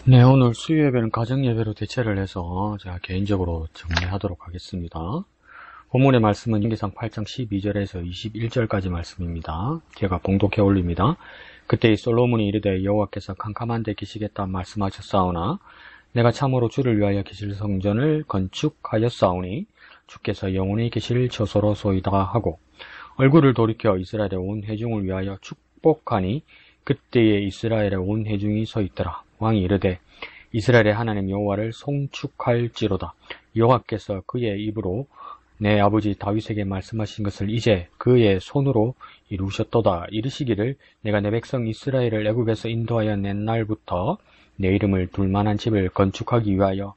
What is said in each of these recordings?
네, 오늘 수요 예배는 가정 예배로 대체를 해서 제가 개인적으로 정리하도록 하겠습니다. 본문의 말씀은 신기상 8장 12절에서 21절까지 말씀입니다. 제가 봉독해 올립니다. 그때 이 솔로몬이 이르되 여호와께서 캄캄한 데 계시겠다 말씀하셨사오나 내가 참으로 주를 위하여 계실 성전을 건축하였사오니 주께서 영원히 계실 처소로소이다 하고 얼굴을 돌이켜 이스라엘의 온 회중을 위하여 축복하니 그때에 이스라엘의 온 회중이 서 있더라. 왕이 이르되 이스라엘의 하나님 여호와를 송축할지로다. 여호와께서 그의 입으로 내 아버지 다윗에게 말씀하신 것을 이제 그의 손으로 이루셨도다. 이르시기를 내가 내 백성 이스라엘을 애굽에서 인도하여 낸 날부터 내 이름을 둘 만한 집을 건축하기 위하여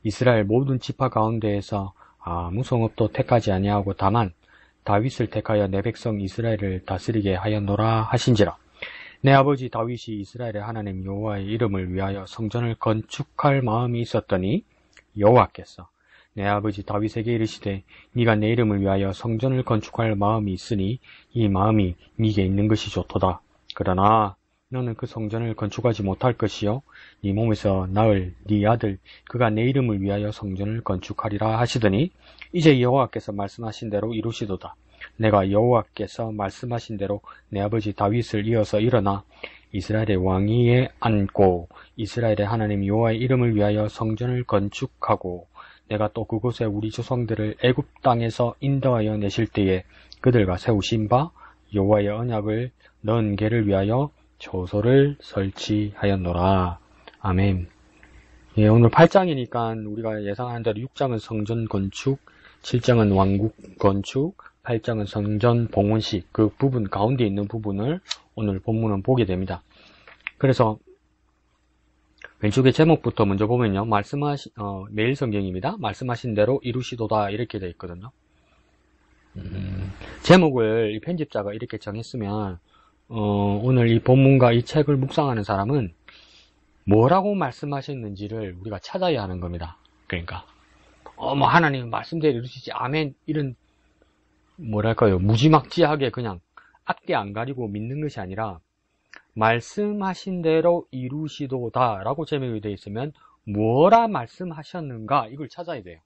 이스라엘 모든 지파 가운데에서 아무 성읍도 택하지 아니하고 다만 다윗을 택하여 내 백성 이스라엘을 다스리게 하였노라 하신지라. 내 아버지 다윗이 이스라엘의 하나님 여호와의 이름을 위하여 성전을 건축할 마음이 있었더니 여호와께서 내 아버지 다윗에게 이르시되 네가 내 이름을 위하여 성전을 건축할 마음이 있으니 이 마음이 네게 있는 것이 좋도다. 그러나 너는 그 성전을 건축하지 못할 것이요 네 몸에서 낳을 네 아들 그가 내 이름을 위하여 성전을 건축하리라 하시더니 이제 여호와께서 말씀하신 대로 이루시도다. 내가 여호와께서 말씀하신 대로 내 아버지 다윗을 이어서 일어나 이스라엘의 왕위에 앉고 이스라엘의 하나님 여호와의 이름을 위하여 성전을 건축하고 내가 또 그곳에 우리 조상들을 애굽 땅에서 인도하여 내실 때에 그들과 세우신 바 여호와의 언약을 넣은 궤를 위하여 처소를 설치하였노라. 아멘. 예, 오늘 8장이니까 우리가 예상하는 대로 6장은 성전 건축, 7장은 왕국 건축, 8장은 성전 봉헌식, 그 부분 가운데 있는 부분을 오늘 본문은 보게 됩니다. 그래서 왼쪽의 제목부터 먼저 보면요. 매일 성경입니다. 말씀하신 대로 이루시도다 이렇게 되어 있거든요. 제목을 이 편집자가 이렇게 정했으면 오늘 이 본문과 이 책을 묵상하는 사람은 뭐라고 말씀하셨는지를 우리가 찾아야 하는 겁니다. 그러니까 하나님 말씀대로 이루시지 아멘 이런 뭐랄까요 무지막지하게 그냥 앞뒤 안 가리고 믿는 것이 아니라 말씀하신 대로 이루시도다 라고 제목이 되어 있으면 뭐라 말씀하셨는가 이걸 찾아야 돼요.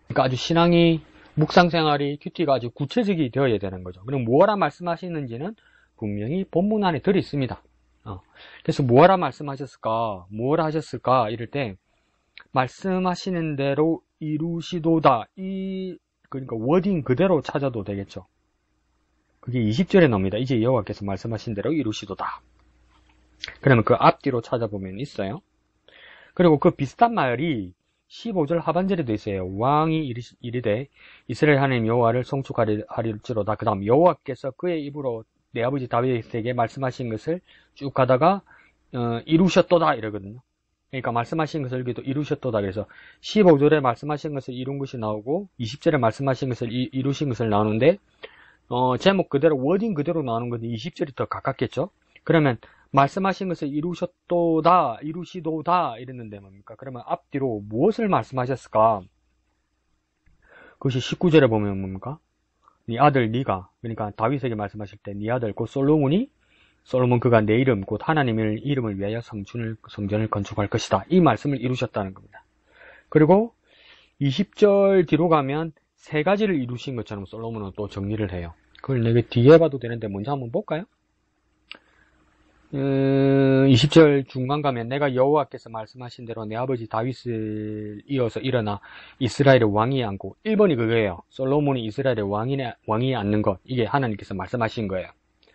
그러니까 아주 신앙이 묵상생활이 큐티가 아주 구체적이 되어야 되는 거죠. 그럼 뭐라 말씀하시는지는 분명히 본문 안에 들어있습니다. 그래서 뭐라 말씀하셨을까 뭐라 하셨을까 이럴 때 말씀하시는 대로 이루시도다 그러니까 워딩 그대로 찾아도 되겠죠. 그게 20절에 나옵니다. 이제 여호와께서 말씀하신 대로 이루시도다. 그러면 그 앞뒤로 찾아보면 있어요. 그리고 그 비슷한 말이 15절 하반절에도 있어요. 왕이 이르되 이스라엘 하나님 여호와를 송축하리지로다. 그 다음 여호와께서 그의 입으로 내 아버지 다윗에게 말씀하신 것을 쭉 가다가 이루셨도다 이러거든요. 그러니까 말씀하신 것을 여기도 이루셨도다. 그래서 15절에 말씀하신 것을 이룬 것이 나오고 20절에 말씀하신 것을 이루신 것을 나오는데 제목 그대로 워딩 그대로 나오는 건데 20절이 더 가깝겠죠. 그러면 말씀하신 것을 이루시도다 이랬는데 뭡니까? 그러면 앞뒤로 무엇을 말씀하셨을까? 그것이 19절에 보면 뭡니까? 네 아들 네가 그러니까 다윗에게 말씀하실 때 네 아들 곧 솔로몬 그가 내 이름 곧 하나님의 이름을 위하여 성전을 건축할 것이다. 이 말씀을 이루셨다는 겁니다. 그리고 20절 뒤로 가면 세 가지를 이루신 것처럼 솔로몬은 또 정리를 해요. 그걸 내가 뒤에 봐도 되는데 먼저 한번 볼까요? 20절 중간 가면 내가 여호와께서 말씀하신 대로 내 아버지 다윗을 이어서 일어나 이스라엘의 왕위에 앉고 1번이 그거예요. 솔로몬이 이스라엘의 왕위에 앉는 것 이게 하나님께서 말씀하신 거예요.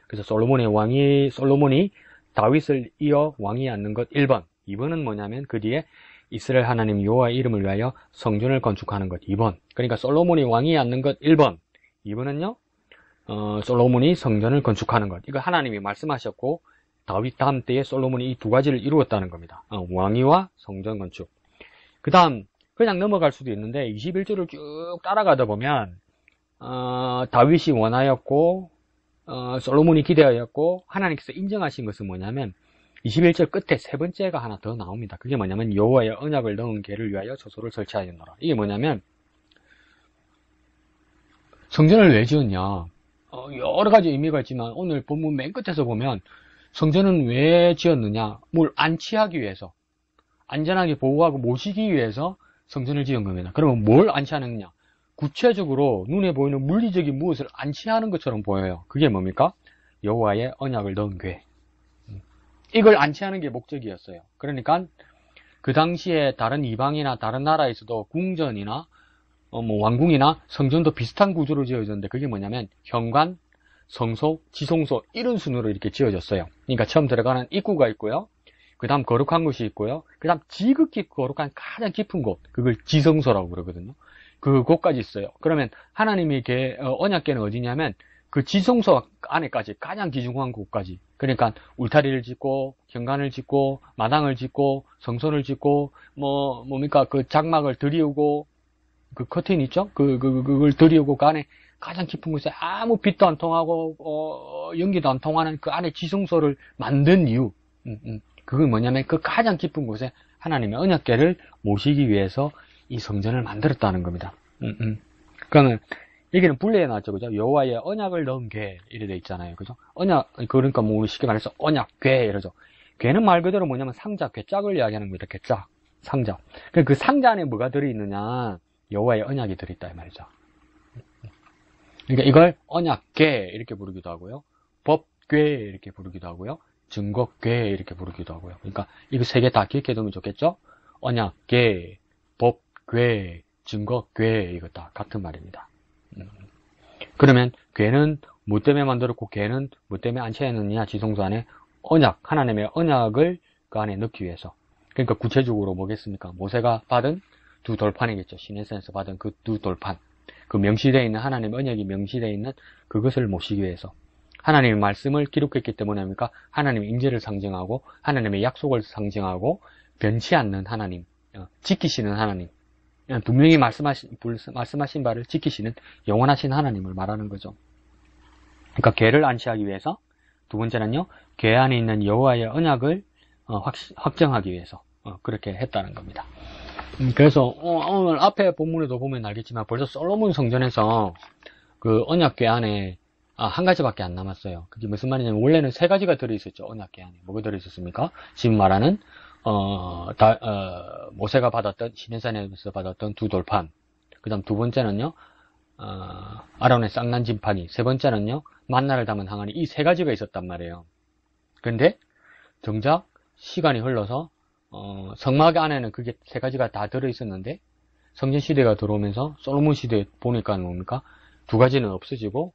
그래서 솔로몬이 다윗을 이어 왕위에 앉는 것 1번. 2번은 뭐냐면 그 뒤에 이스라엘 하나님 여호와의 이름을 위하여 성전을 건축하는 것 2번. 그러니까 솔로몬이 왕위에 앉는 것 1번. 2번은요. 솔로몬이 성전을 건축하는 것. 이거 하나님이 말씀하셨고 다윗 다음 때에 솔로몬이 이 두 가지를 이루었다는 겁니다. 왕위와 성전 건축. 그 다음 그냥 넘어갈 수도 있는데 21절을 쭉 따라가다 보면 다윗이 원하였고 솔로몬이 기대하였고 하나님께서 인정하신 것은 뭐냐면 21절 끝에 세 번째가 하나 더 나옵니다. 그게 뭐냐면 여호와의 언약을 넣은 궤를 위하여 처소를 설치하였노라. 이게 뭐냐면 성전을 왜 지었냐 여러 가지 의미가 있지만 오늘 본문 맨 끝에서 보면 성전은 왜 지었느냐? 뭘 안치하기 위해서, 안전하게 보호하고 모시기 위해서 성전을 지은 겁니다. 그러면 뭘 안치하느냐? 구체적으로 눈에 보이는 물리적인 무엇을 안치하는 것처럼 보여요. 그게 뭡니까? 여호와의 언약을 넣은 궤. 이걸 안치하는 게 목적이었어요. 그러니까 그 당시에 다른 이방이나 다른 나라에서도 궁전이나 뭐 왕궁이나 성전도 비슷한 구조로 지어졌는데 그게 뭐냐면 현관, 성소, 지성소 이런 순으로 이렇게 지어졌어요. 그러니까 처음 들어가는 입구가 있고요. 그 다음 거룩한 곳이 있고요. 그 다음 지극히 거룩한 가장 깊은 곳, 그걸 지성소라고 그러거든요. 그곳까지 있어요. 그러면 하나님의 언약궤는 어디냐면 그 지성소 안에까지 가장 귀중한 곳까지. 그러니까 울타리를 짓고 현관을 짓고 마당을 짓고 성소를 짓고 뭡니까 그 장막을 들이우고 그 커튼 있죠? 그걸 들이우고 그 안에 가장 깊은 곳에 아무 빛도 안 통하고 연기도 안 통하는 그 안에 지성소를 만든 이유. 그건 뭐냐면 그 가장 깊은 곳에 하나님의 언약궤를 모시기 위해서 이 성전을 만들었다는 겁니다. 그러면 여기는 분리해 놨죠, 그죠? 여호와의 언약을 넣은 궤 이래 돼 있잖아요, 그죠? 언약 그러니까 뭐 쉽게 말해서 언약궤 이러죠. 궤는 말 그대로 뭐냐면 상자, 궤짝을 이야기하는 거예요, 궤짝, 상자. 그 상자 안에 뭐가 들어 있느냐? 여호와의 언약이 들어 있다 이 말이죠. 그러니까 이걸 언약궤 이렇게 부르기도 하고요, 법궤 이렇게 부르기도 하고요, 증거궤 이렇게 부르기도 하고요. 그러니까 이거 세 개 다 기억해 두면 좋겠죠? 언약궤, 법궤, 증거궤 이거 다 같은 말입니다. 그러면 궤는 뭐 때문에 만들었고 궤는 뭐 때문에 안치했느냐? 지성소 안에 언약, 하나님의 언약을 그 안에 넣기 위해서. 그러니까 구체적으로 뭐겠습니까? 모세가 받은 두 돌판이겠죠. 시내산에서 받은 그 두 돌판. 그 명시되어 있는 하나님의 언약이 명시되어 있는 그것을 모시기 위해서. 하나님의 말씀을 기록했기 때문에 합니까? 하나님의 임재를 상징하고 하나님의 약속을 상징하고 변치 않는 하나님, 지키시는 하나님, 분명히 말씀하신 바를 지키시는 영원하신 하나님을 말하는 거죠. 그러니까 궤를 안치하기 위해서, 두 번째는요, 궤 안에 있는 여호와의 언약을 확정하기 위해서 그렇게 했다는 겁니다. 그래서 오늘 앞에 본문에도 보면 알겠지만 벌써 솔로몬 성전에서 그 언약궤 안에 한 가지밖에 안 남았어요. 그게 무슨 말이냐면 원래는 세 가지가 들어있었죠. 언약궤 안에. 뭐가 들어있었습니까? 지금 말하는 모세가 받았던 시내산에서 받았던 두 돌판. 그 다음 두 번째는요, 아론의 쌍난 진판이. 세 번째는요, 만나를 담은 항아리. 이 세 가지가 있었단 말이에요. 근데 정작 시간이 흘러서 성막 안에는 그게 세 가지가 다 들어있었는데 성전 시대가 들어오면서 솔로몬 시대에 보니까 뭡니까? 두 가지는 없어지고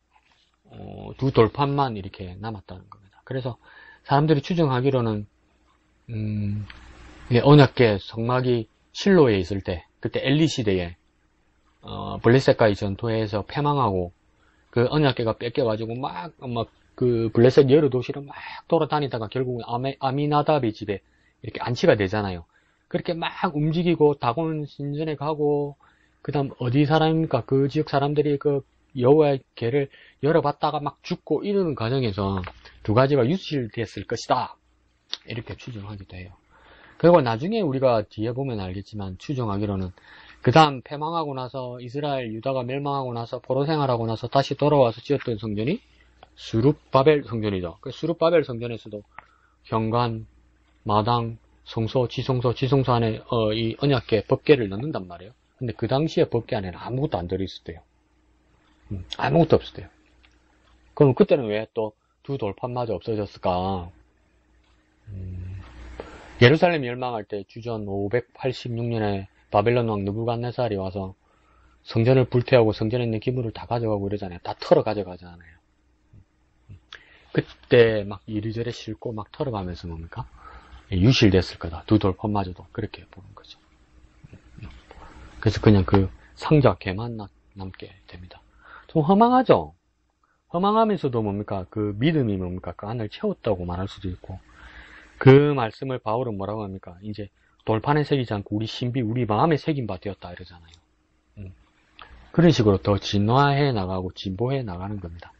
두 돌판만 이렇게 남았다는 겁니다. 그래서 사람들이 추정하기로는 언약궤 성막이 실로에 있을 때, 그때 엘리 시대에 블레셋과의 전투에서 패망하고 그 언약궤가 뺏겨가지고 막 그 블레셋 여러 도시를 막 돌아다니다가 결국은 아미나답의 집에 이렇게 안치가 되잖아요. 그렇게 막 움직이고 다곤 신전에 가고 그 다음 어디 사람입니까? 그 지역 사람들이 그 여호와의 궤를 열어봤다가 막 죽고 이러는 과정에서 두 가지가 유실됐을 것이다. 이렇게 추정하기도 해요. 그리고 나중에 우리가 뒤에 보면 알겠지만 추정하기로는 그 다음 패망하고 나서 이스라엘 유다가 멸망하고 나서 포로 생활하고 나서 다시 돌아와서 지었던 성전이 수룹바벨 성전이죠. 그 수룹바벨 성전에서도 현관, 마당, 성소, 지성소 안에 이 언약궤 법궤를 넣는단 말이에요. 근데 그 당시에 법궤 안에는 아무것도 안 들어있었대요. 아무것도 없었대요. 그럼 그때는 왜 또 두 돌판마저 없어졌을까? 예루살렘이 멸망할 때 주전 586년에 바벨론 왕 느부갓네살이 와서 성전을 불태우고 성전에 있는 기물을 다 가져가고 이러잖아요. 다 털어 가져가잖아요. 그때 막 이리저리 싣고 막 털어가면서 뭡니까? 유실됐을 거다. 두 돌판마저도 그렇게 보는 거죠. 그래서 그냥 그 상자 궤만 남게 됩니다. 좀 허망하죠? 허망하면서도 뭡니까? 그 믿음이 뭡니까? 그 안을 채웠다고 말할 수도 있고, 그 말씀을 바울은 뭐라고 합니까? 이제 돌판에 새기지 않고 우리 신비, 우리 마음에 새긴 바 되었다 이러잖아요. 그런 식으로 더 진화해 나가고 진보해 나가는 겁니다.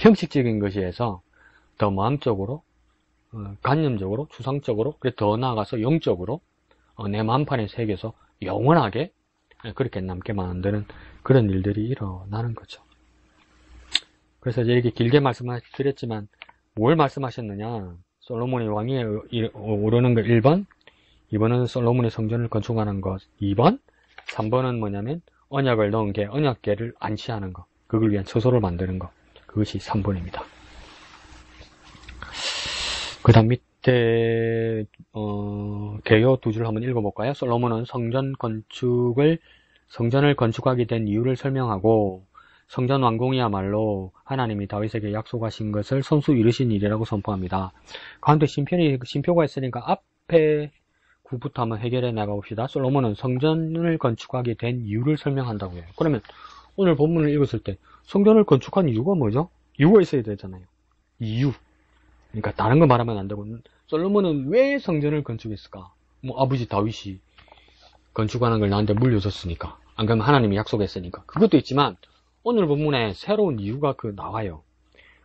형식적인 것에서 더 마음적으로, 관념적으로, 추상적으로, 그래 더 나아가서 영적으로 내 마음판에 새겨서 영원하게 그렇게 남게 만드는 그런 일들이 일어나는 거죠. 그래서 이제 이렇게 길게 말씀을 드렸지만 뭘 말씀하셨느냐? 솔로몬이 왕위에 오르는 거 1번, 2번은 솔로몬이 성전을 건축하는 것 2번, 3번은 뭐냐면 언약을 넣은 게, 언약궤를 안치하는 것, 그걸 위한 처소를 만드는 것, 그것이 3번입니다. 그 다음 밑에 개요 두 줄 한번 읽어볼까요? 솔로몬은 성전을 건축하게 된 이유를 설명하고, 성전 완공이야말로 하나님이 다윗에게 약속하신 것을 손수 이루신 일이라고 선포합니다. 가운데 심표가 있으니까 앞에 9부터 한번 해결해 나가봅시다. 솔로몬은 성전을 건축하게 된 이유를 설명한다고 해요. 그러면 오늘 본문을 읽었을 때 성전을 건축한 이유가 뭐죠? 이유가 있어야 되잖아요. 이유. 그러니까 다른 거 말하면 안 되고, 솔로몬은 왜 성전을 건축했을까? 뭐 아버지 다윗이 건축하는 걸 나한테 물려줬으니까, 안 그러면 하나님이 약속했으니까, 그것도 있지만 오늘 본문에 새로운 이유가 나와요.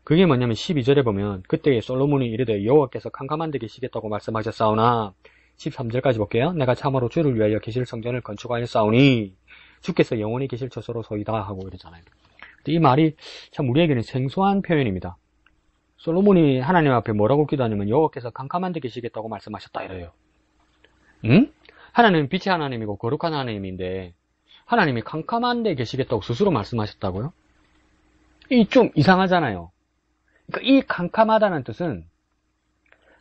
그게 뭐냐면 12절에 보면, 그때 솔로몬이 이르되 여호와께서 캄캄한 데 계시겠다고 말씀하셨사오나, 13절까지 볼게요. 내가 참으로 주를 위하여 계실 성전을 건축하였사오니 주께서 영원히 계실 처소로 소이다 하고 이러잖아요. 이 말이 참 우리에게는 생소한 표현입니다. 솔로몬이 하나님 앞에 뭐라고 기도하냐면 여호와께서 캄캄한 데 계시겠다고 말씀하셨다 이래요. 응? 하나님은 빛의 하나님이고 거룩한 하나님인데 하나님이 캄캄한 데 계시겠다고 스스로 말씀하셨다고요? 이 좀 이상하잖아요. 그러니까 이 캄캄하다는 뜻은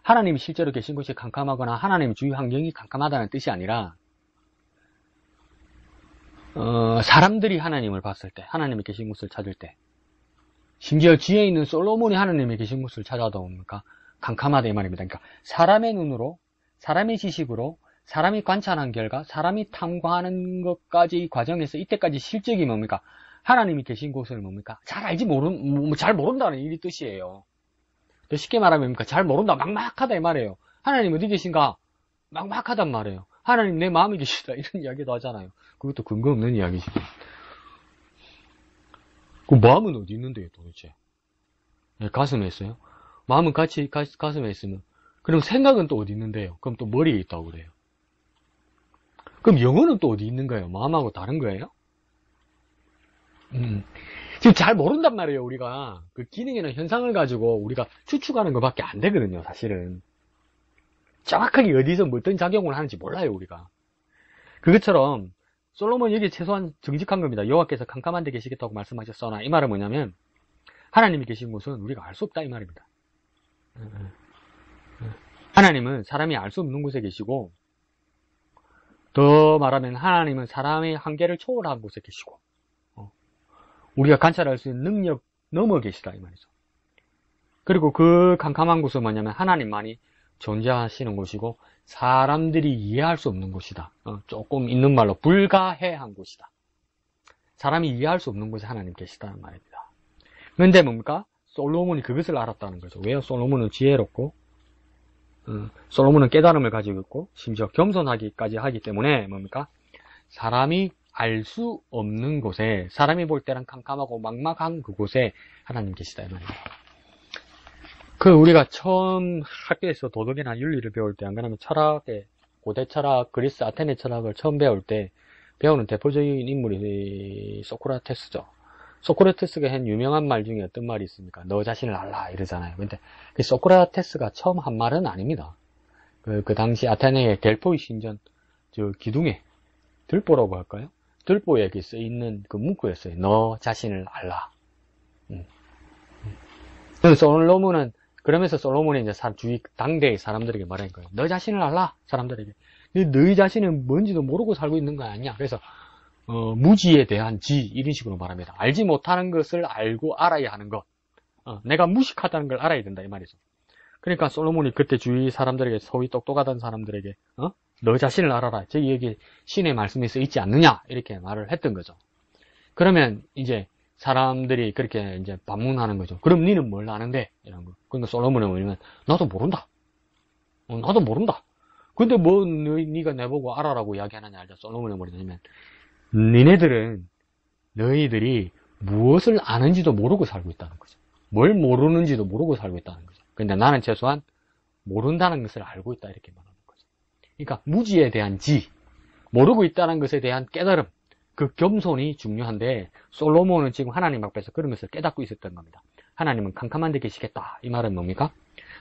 하나님이 실제로 계신 곳이 캄캄하거나 하나님의 주위 환경이 캄캄하다는 뜻이 아니라 사람들이 하나님을 봤을 때, 하나님이 계신 곳을 찾을 때, 심지어 뒤에 있는 솔로몬이 하나님이 계신 곳을 찾아다 보니까 캄캄하다 이 말입니다. 그러니까 사람의 눈으로, 사람의 지식으로, 사람이 관찰한 결과, 사람이 탐구하는 것까지 이 과정에서 이때까지 실적이 뭡니까? 하나님이 계신 곳을 뭡니까? 잘 모른다는 이 뜻이에요. 더 쉽게 말하면 뭡니까? 잘 모른다, 막막하다 이 말이에요. 하나님 어디 계신가? 막막하단 말이에요. 하나님 내 마음에 계시다 이런 이야기도 하잖아요. 그것도 근거 없는 이야기시고. 그 마음은 어디 있는데요 도대체? 네, 가슴에 있어요? 마음은 가슴에 있으면 그럼 생각은 또 어디 있는데요? 그럼 또 머리에 있다고 그래요. 그럼 영혼은 또 어디 있는 거예요? 마음하고 다른 거예요? 지금 잘 모른단 말이에요 우리가. 그 기능이나 현상을 가지고 우리가 추측하는 것밖에 안 되거든요 사실은. 정확하게 어디서 어떤 작용을 하는지 몰라요 우리가. 그것처럼 솔로몬 여기 최소한 정직한 겁니다. 여호와께서 캄캄한 데 계시겠다고 말씀하셨으나 이 말은 뭐냐면 하나님이 계신 곳은 우리가 알 수 없다 이 말입니다. 하나님은 사람이 알 수 없는 곳에 계시고, 더 말하면 하나님은 사람의 한계를 초월한 곳에 계시고, 우리가 관찰할 수 있는 능력 넘어 계시다 이 말이죠. 그리고 그 캄캄한 곳은 뭐냐면 하나님만이 존재하시는 곳이고 사람들이 이해할 수 없는 곳이다. 조금 있는 말로 불가해한 곳이다. 사람이 이해할 수 없는 곳에 하나님 계시다는 말입니다. 그런데 뭡니까? 솔로몬이 그것을 알았다는 거죠. 왜요? 솔로몬은 지혜롭고 솔로몬은 깨달음을 가지고 있고 심지어 겸손하기까지 하기 때문에 뭡니까? 사람이 알 수 없는 곳에, 사람이 볼 때는 캄캄하고 막막한 그곳에 하나님 계시다 이 말입니다. 우리가 처음 학교에서 도덕이나 윤리를 배울 때, 안 그러면 철학의, 고대 철학, 그리스 아테네 철학을 처음 배울 때, 배우는 대표적인 인물이 소크라테스죠. 소크라테스가 한 유명한 말 중에 어떤 말이 있습니까? 너 자신을 알라, 이러잖아요. 근데, 소크라테스가 처음 한 말은 아닙니다. 그 당시 아테네의 델포이 신전, 기둥에, 들보라고 할까요? 들보에 써 있는 그 문구였어요. 너 자신을 알라. 그러면서 솔로몬이 이제 주위 당대의 사람들에게 말한 거예요. 너 자신을 알라, 사람들에게. 너희 자신은 뭔지도 모르고 살고 있는 거 아니냐. 그래서, 무지에 대한 지, 이런 식으로 말합니다. 알지 못하는 것을 알고 알아야 하는 것. 내가 무식하다는 걸 알아야 된다, 이 말이죠. 그러니까 솔로몬이 그때 주위 사람들에게, 소위 똑똑하던 사람들에게, 너 자신을 알아라. 여기 신의 말씀에 써 있지 않느냐. 이렇게 말을 했던 거죠. 그러면 이제 사람들이 그렇게 이제 반문하는 거죠. 그럼 니는 뭘 아는데? 이런 거. 그러니까 솔로몬은 뭐냐면, 나도 모른다. 나도 모른다. 근데 뭐 네가 내보고 알아라고 이야기하느냐 알죠? 솔로몬은 뭐냐면, 너희들이 무엇을 아는지도 모르고 살고 있다는 거죠. 뭘 모르는지도 모르고 살고 있다는 거죠. 근데 나는 최소한 모른다는 것을 알고 있다 이렇게 말하는 거죠. 그러니까 무지에 대한 지, 모르고 있다는 것에 대한 깨달음, 그 겸손이 중요한데 솔로몬은 지금 하나님 앞에서 그런 것을 깨닫고 있었던 겁니다. 하나님은 캄캄한 데 계시겠다. 이 말은 뭡니까?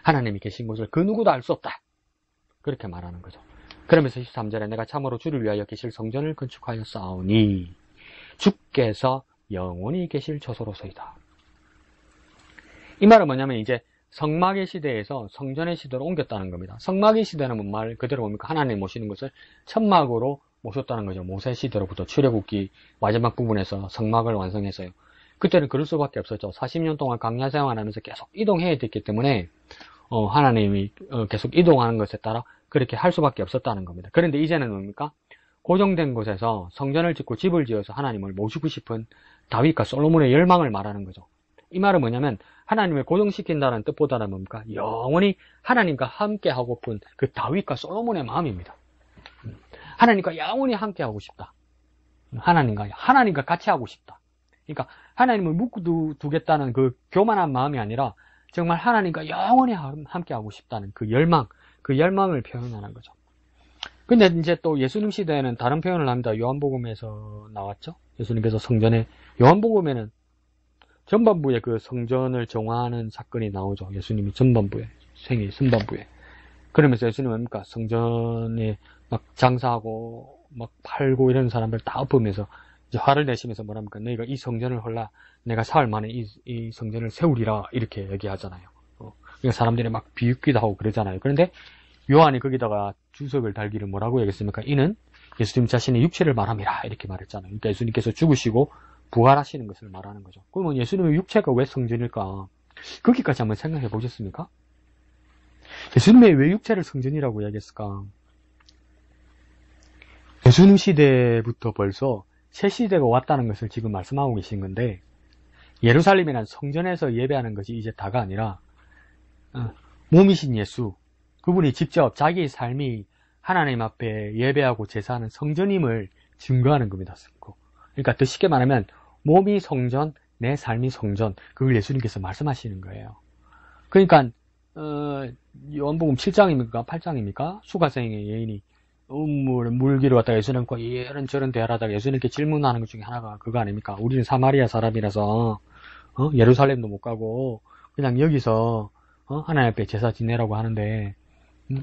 하나님이 계신 곳을 그 누구도 알 수 없다. 그렇게 말하는 거죠. 그러면서 13절에 내가 참으로 주를 위하여 계실 성전을 건축하여 쌓으니 주께서 영원히 계실 처소로서이다. 이 말은 뭐냐면 이제 성막의 시대에서 성전의 시대로 옮겼다는 겁니다. 성막의 시대는 말 그대로 뭡니까? 하나님 모시는 것을 천막으로 모셨다는 거죠. 모세 시대로부터 출애굽기 마지막 부분에서 성막을 완성했어요. 그때는 그럴 수밖에 없었죠. 40년 동안 광야 생활하면서 계속 이동해야 됐기 때문에 하나님이 계속 이동하는 것에 따라 그렇게 할 수밖에 없었다는 겁니다. 그런데 이제는 뭡니까? 고정된 곳에서 성전을 짓고 집을 지어서 하나님을 모시고 싶은 다윗과 솔로몬의 열망을 말하는 거죠. 이 말은 뭐냐면 하나님을 고정시킨다는 뜻보다는 뭡니까? 영원히 하나님과 함께 하고픈 그 다윗과 솔로몬의 마음입니다. 하나님과 영원히 함께 하고 싶다. 하나님과 같이 하고 싶다. 그러니까 하나님을 묶어두겠다는 그 교만한 마음이 아니라 정말 하나님과 영원히 함께 하고 싶다는 그 열망을 표현하는 거죠. 근데 이제 또 예수님 시대에는 다른 표현을 합니다. 요한복음에서 나왔죠. 예수님께서 성전에, 요한복음에는 전반부에 그 성전을 정화하는 사건이 나오죠. 예수님이 전반부에, 생애 전반부에. 그러면서 예수님은 뭡니까? 성전에 막 장사하고 막 팔고 이런 사람들 다 엎으면서 이제 화를 내시면서 뭐랍니까? 너희가 이 성전을 헐라 내가 사흘 만에 이 성전을 세우리라 이렇게 얘기하잖아요. 그러니까 사람들이 막 비웃기도 하고 그러잖아요. 그런데 요한이 거기다가 주석을 달기를 뭐라고 얘기했습니까? 이는 예수님 자신의 육체를 말함이라 이렇게 말했잖아요. 그러니까 예수님께서 죽으시고 부활하시는 것을 말하는 거죠. 그러면 예수님의 육체가 왜 성전일까? 거기까지 한번 생각해 보셨습니까? 예수님의 왜 육체를 성전이라고 이야기했을까? 예수님 시대부터 벌써 새 시대가 왔다는 것을 지금 말씀하고 계신 건데, 예루살렘이란 성전에서 예배하는 것이 이제 다가 아니라 몸이신 예수, 그분이 직접 자기의 삶이 하나님 앞에 예배하고 제사하는 성전임을 증거하는 겁니다. 그러니까 더 쉽게 말하면 몸이 성전, 내 삶이 성전, 그걸 예수님께서 말씀하시는 거예요. 그러니까 요한복음 7장입니까? 8장입니까? 수가성의 여인이 물기로 왔다가 예수님과 이런저런 대화를 하다가 예수님께 질문하는 것 중에 하나가 그거 아닙니까? 우리는 사마리아 사람이라서 예루살렘도 못 가고 그냥 여기서 하나님 앞에 제사 지내라고 하는데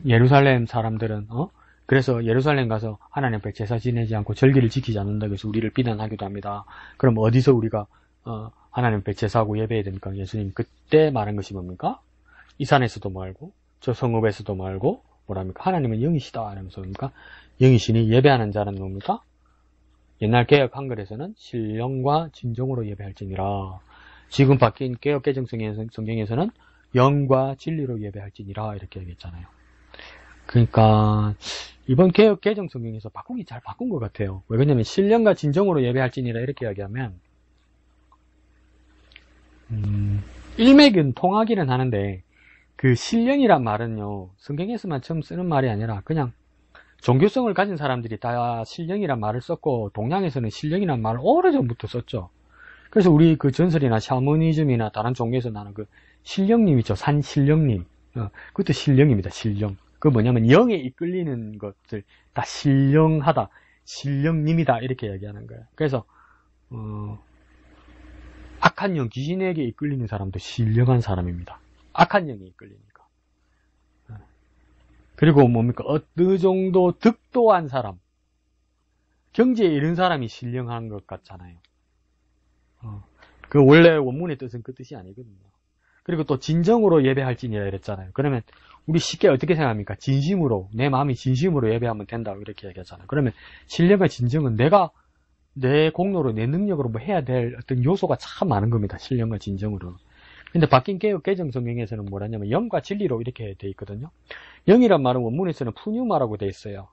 예루살렘 사람들은 그래서 예루살렘 가서 하나님 앞에 제사 지내지 않고 절기를 지키지 않는다고 해서 우리를 비난하기도 합니다. 그럼 어디서 우리가 하나님 앞에 제사하고 예배해야 됩니까? 예수님 그때 말한 것이 뭡니까? 이 산에서도 말고 저 성읍에서도 말고 뭐랍니까? 하나님은 영이시다 하면서 뭡니까? 영이시니 예배하는 자는 뭡니까? 옛날 개혁 한글에서는 신령과 진정으로 예배할지니라. 지금 바뀐 개혁 개정 성경에서는 영과 진리로 예배할지니라 이렇게 얘기했잖아요. 그러니까 이번 개혁 개정 성경에서 바꾸기 잘 바꾼 것 같아요. 왜 그러냐면 신령과 진정으로 예배할지니라 이렇게 이야기하면 일맥은 통하기는 하는데 그 신령이란 말은요 성경에서만 처음 쓰는 말이 아니라 그냥 종교성을 가진 사람들이 다 신령이란 말을 썼고 동양에서는 신령이란 말을 오래전부터 썼죠. 그래서 우리 그 전설이나 샤머니즘이나 다른 종교에서 나는 그 신령님 있죠. 산 신령님. 그것도 신령입니다. 신령. 그 뭐냐면 영에 이끌리는 것들 다 신령하다. 신령님이다. 이렇게 얘기하는 거예요. 그래서 악한 영, 귀신에게 이끌리는 사람도 신령한 사람입니다. 악한 영에 이끌리니까. 그리고 뭡니까? 어느 정도 득도한 사람, 경지에 이른 사람이 신령한 것 같잖아요. 그 원래 원문의 뜻은 그 뜻이 아니거든요. 그리고 또 진정으로 예배할지니라 이랬잖아요. 그러면 우리 쉽게 어떻게 생각합니까? 진심으로, 내 마음이 진심으로 예배하면 된다고 이렇게 얘기하잖아요. 그러면 신령과 진정은 내가 내 공로로, 내 능력으로 뭐 해야 될 어떤 요소가 참 많은 겁니다. 신령과 진정으로. 근데 바뀐 개혁 개정 성경에서는 뭐라냐면 영과 진리로 이렇게 돼 있거든요. 영이란 말은 원문에서는 푸뉴마라고 돼 있어요.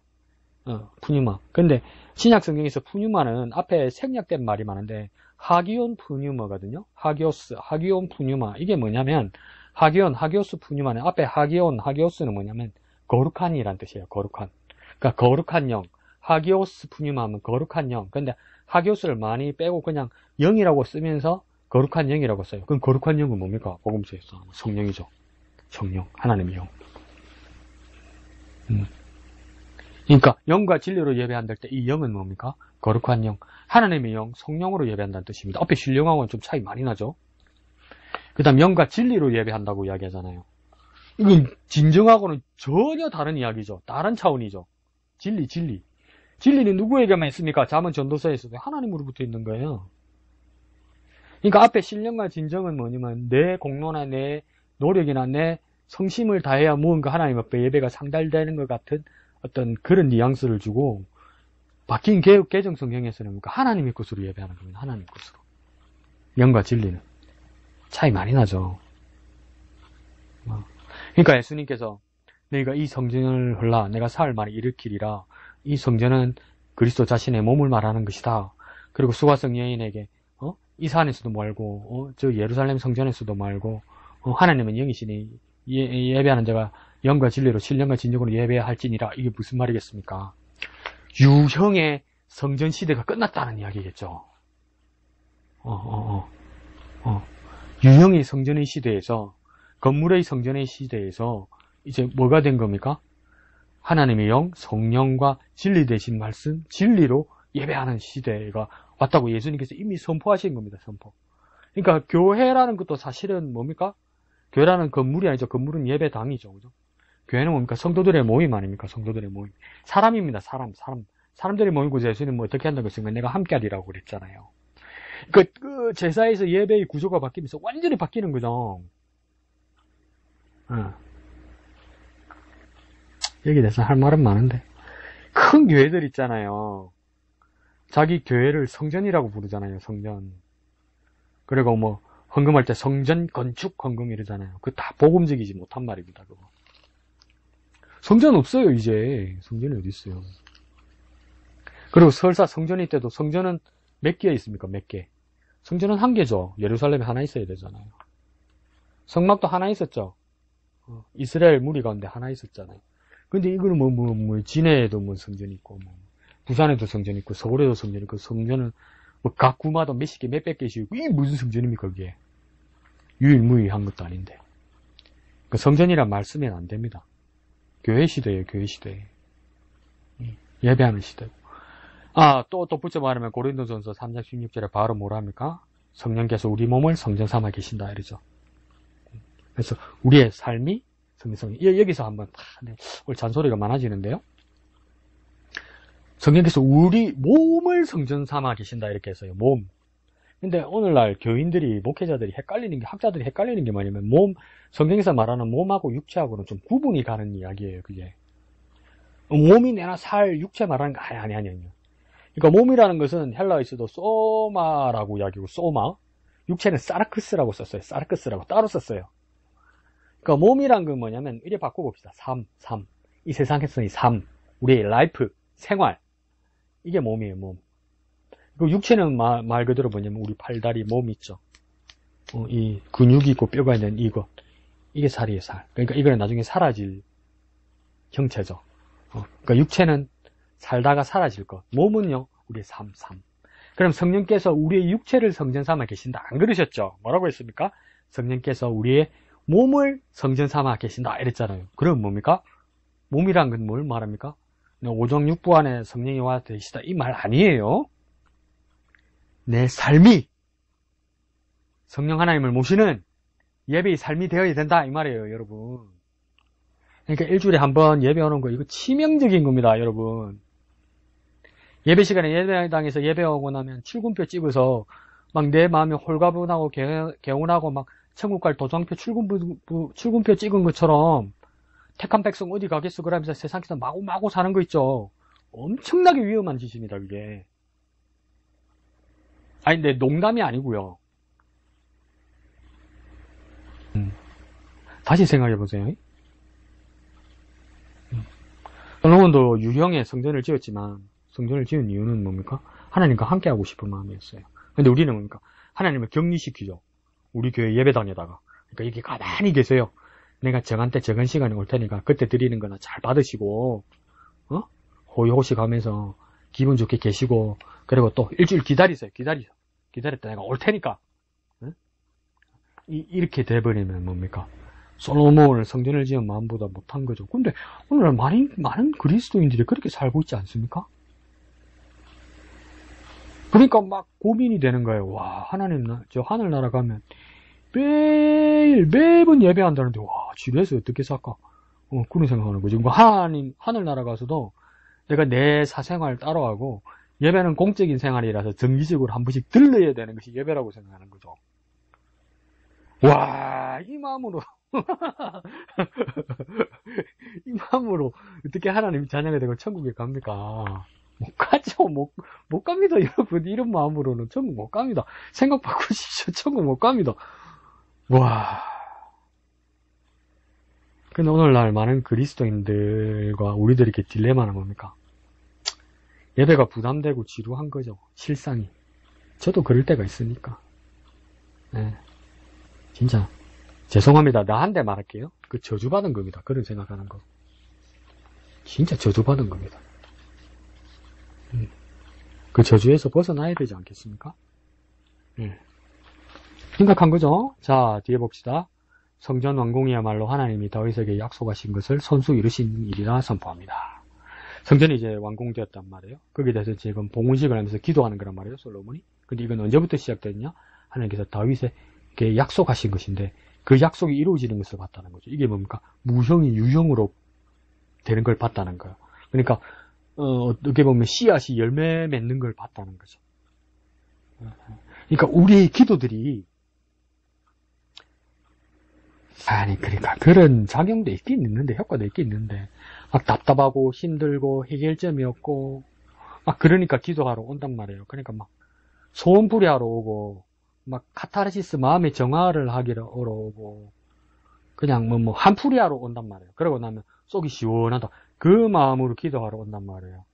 푸뉴마. 근데 신약 성경에서 푸뉴마는 앞에 생략된 말이 많은데 하기온 푸뉴마거든요. 하기온 푸뉴마. 이게 뭐냐면 하기오스 푸뉴마는 앞에 하기오스는 뭐냐면 거룩한이란 뜻이에요. 거룩한. 그러니까 거룩한 영. 하기오스 푸뉴마 하면 거룩한 영. 근데 하기오스를 많이 빼고 그냥 영이라고 쓰면서 거룩한 영이라고 써요. 그럼 거룩한 영은 뭡니까? 복음서에서 성령이죠. 성령, 하나님의 영. 그러니까 영과 진리로 예배한다 할 때 이 영은 뭡니까? 거룩한 영, 하나님의 영, 성령으로 예배한다는 뜻입니다. 앞에 신령하고는 좀 차이 많이 나죠. 그 다음 영과 진리로 예배한다고 이야기하잖아요. 이건 진정하고는 전혀 다른 이야기죠. 다른 차원이죠. 진리. 진리는 누구에게만 있습니까? 잠언 전도서에서도 하나님으로부터 있는 거예요. 그러니까 앞에 신령과 진정은 뭐냐면 내 공로나 내 노력이나 내 성심을 다해야 무언가 하나님 앞에 예배가 상달되는 것 같은 어떤 그런 뉘앙스를 주고, 바뀐 개정 성경에서는 뭔가 하나님의 것으로 예배하는 겁니다. 하나님의 것으로. 영과 진리는 차이 많이 나죠. 그러니까 예수님께서 너희가 이 성전을 헐라 내가 사흘 만에 일으키리라. 이 성전은 그리스도 자신의 몸을 말하는 것이다. 그리고 수가성 여인에게 이 산에서도 말고 저 예루살렘 성전에서도 말고 하나님은 영이시니 예배하는 자가 영과 진리로 신령과 진정으로 예배해야 할지니라. 이게 무슨 말이겠습니까? 유형의 성전 시대가 끝났다는 이야기겠죠. 유형의 성전의 시대에서, 건물의 성전의 시대에서 이제 뭐가 된 겁니까? 하나님의 영, 성령과 진리 되신 말씀, 진리로 예배하는 시대가 왔다고 예수님께서 이미 선포하신 겁니다. 선포. 그러니까 교회라는 것도 사실은 뭡니까? 교회라는 건물이 아니죠. 건물은 예배당이죠. 그죠? 교회는 뭡니까? 성도들의 모임 아닙니까? 성도들의 모임. 사람입니다. 사람들이 모이고 예수님 뭐 어떻게 한다고 했으니까 내가 함께하리라고 그랬잖아요. 그 제사에서 예배의 구조가 바뀌면서 완전히 바뀌는 거죠. 여기 대해서 할 말은 많은데, 큰 교회들 있잖아요. 자기 교회를 성전이라고 부르잖아요. 성전. 그리고 뭐 헌금할 때 성전 건축 헌금 이러잖아요. 그거 다 복음적이지 못한 말입니다. 그거. 성전 없어요. 이제 성전이 어디 있어요. 그리고 설사 성전일 때도 성전은 몇 개 있습니까? 몇 개? 성전은 한 개죠. 예루살렘에 하나 있어야 되잖아요. 성막도 하나 있었죠. 이스라엘 무리 가운데 하나 있었잖아요. 근데 이거는 진해에도 뭐 성전이 있고, 부산에도 성전이 있고, 서울에도 성전이 있고, 성전은 뭐 각 구마다 몇십 개, 몇백 개씩 있고, 이게 무슨 성전입니까, 그게? 유일무이한 것도 아닌데. 그 성전이란 말 쓰면 안 됩니다. 교회 시대예요, 교회 시대. 예배하는 시대고. 또 붙여 말하면 고린도전서 3장 16절에 바로 뭐라 합니까? 성령께서 우리 몸을 성전 삼아 계신다, 이러죠. 그래서 우리의 삶이 성령. 여기서 한번 오늘 잔소리가 많아지는데요. 성령께서 우리 몸을 성전 삼아 계신다, 이렇게 해서요. 몸. 근데 오늘날 교인들이, 목회자들이 헷갈리는 게, 학자들이 헷갈리는 게 뭐냐면 성경에서 말하는 몸하고 육체하고는 좀 구분이 가는 이야기예요, 그게. 몸이 내나 살, 육체 말하는 거 아니요. 그러니까 몸이라는 것은 헬라어에서도 소마라고 이야기하고, 소마. 육체는 사르크스라고 썼어요. 사르크스라고 따로 썼어요. 그러니까 몸이란 건 뭐냐면 이래 바꿔봅시다. 삶. 이 세상에서의 삶. 우리의 라이프, 생활. 이게 몸이에요, 몸. 그리고 육체는 말 그대로 뭐냐면 우리 팔다리, 몸 있죠. 이 근육이 있고 뼈가 있는 이것. 이게 살이에요, 살. 그러니까 이거는 나중에 사라질 형체죠. 그러니까 육체는 살다가 사라질 것. 몸은요, 우리의 삶. 그럼 성령께서 우리의 육체를 성전 삼아 계신다. 안 그러셨죠? 뭐라고 했습니까? 성령께서 우리의 몸을 성전 삼아 계신다. 이랬잖아요. 그럼 뭡니까? 몸이란 건 뭘 말합니까? 오정육부 안에 성령이 와 계시다. 이 말 아니에요. 내 삶이 성령 하나님을 모시는 예배의 삶이 되어야 된다. 이 말이에요, 여러분. 그러니까 일주일에 한 번 예배 오는 거, 이거 치명적인 겁니다, 여러분. 예배 시간에 예배당에서 예배 오고 나면 출근표 찍어서 막 내 마음이 홀가분하고 개운하고 막 천국 갈 도장표 출근표 찍은 것처럼 택한 백성 어디 가겠어 그러면서 세상에서 마구 사는 거 있죠. 엄청나게 위험한 짓입니다, 그게. 근데 농담이 아니고요. 다시 생각해보세요. 솔로몬도 유형의 성전을 지었지만 성전을 지은 이유는 뭡니까? 하나님과 함께하고 싶은 마음이었어요. 근데 우리는 뭡니까? 하나님을 격리시키죠. 우리 교회 예배당에다가. 그러니까 이게 가만히 계세요. 내가 정한 때 정한 시간에 올 테니까 그때 드리는 거나 잘 받으시고 호의호식 하면서 기분 좋게 계시고, 그리고 또 일주일 기다리세요. 기다렸다 내가 올 테니까. 이렇게 돼버리면 뭡니까? 솔로몬을 성전을 지은 마음보다 못한 거죠. 근데 오늘 많은 그리스도인들이 그렇게 살고 있지 않습니까? 그러니까 막 고민이 되는 거예요. 와, 하나님, 저 하늘나라 가면 매번 예배한다는데, 와, 지뢰에서 어떻게 살까? 그런 생각하는 거지. 뭐, 하늘나라 가서도 내가 내 사생활 따로하고, 예배는 공적인 생활이라서 정기적으로 한 번씩 들러야 되는 것이 예배라고 생각하는 거죠. 와, 이 마음으로, 이 마음으로 어떻게 하나님 자녀가 되고 천국에 갑니까? 못 가죠. 못 갑니다. 여러분, 이런 마음으로는 천국 못 갑니다. 생각 바꾸십시오. 천국 못 갑니다. 와. 근데 오늘날 많은 그리스도인들과 우리들이 이렇게 딜레마는 뭡니까? 예배가 부담되고 지루한 거죠. 실상이. 저도 그럴 때가 있으니까. 네. 진짜. 죄송합니다. 나한테 말할게요. 그 저주받은 겁니다. 그런 생각하는 거. 진짜 저주받은 겁니다. 그 저주에서 벗어나야 되지 않겠습니까? 심각한 거죠? 자, 뒤에 봅시다. 성전 완공이야말로 하나님이 다윗에게 약속하신 것을 손수 이루신 일이라 선포합니다. 성전이 이제 완공되었단 말이에요. 거기에 대해서 지금 봉헌식을 하면서 기도하는 거란 말이에요, 솔로몬이. 근데 이건 언제부터 시작됐냐? 하나님께서 다윗에게 약속하신 것인데 그 약속이 이루어지는 것을 봤다는 거죠. 이게 뭡니까? 무형이 유형으로 되는 걸 봤다는 거예요. 그러니까 어떻게 보면 씨앗이 열매 맺는 걸 봤다는 거죠. 그러니까 우리의 기도들이 그러니까 그런 작용도 있긴 있는데, 효과도 있긴 있는데, 막 답답하고 힘들고 해결점이 없고, 막 그러니까 기도하러 온단 말이에요. 그러니까 막 소원풀이 하러 오고, 막 카타르시스 마음의 정화를 하기로 오고, 그냥 뭐 한풀이 하러 온단 말이에요. 그러고 나면 속이 시원하다. 그 마음으로 기도하러 온단 말이에요.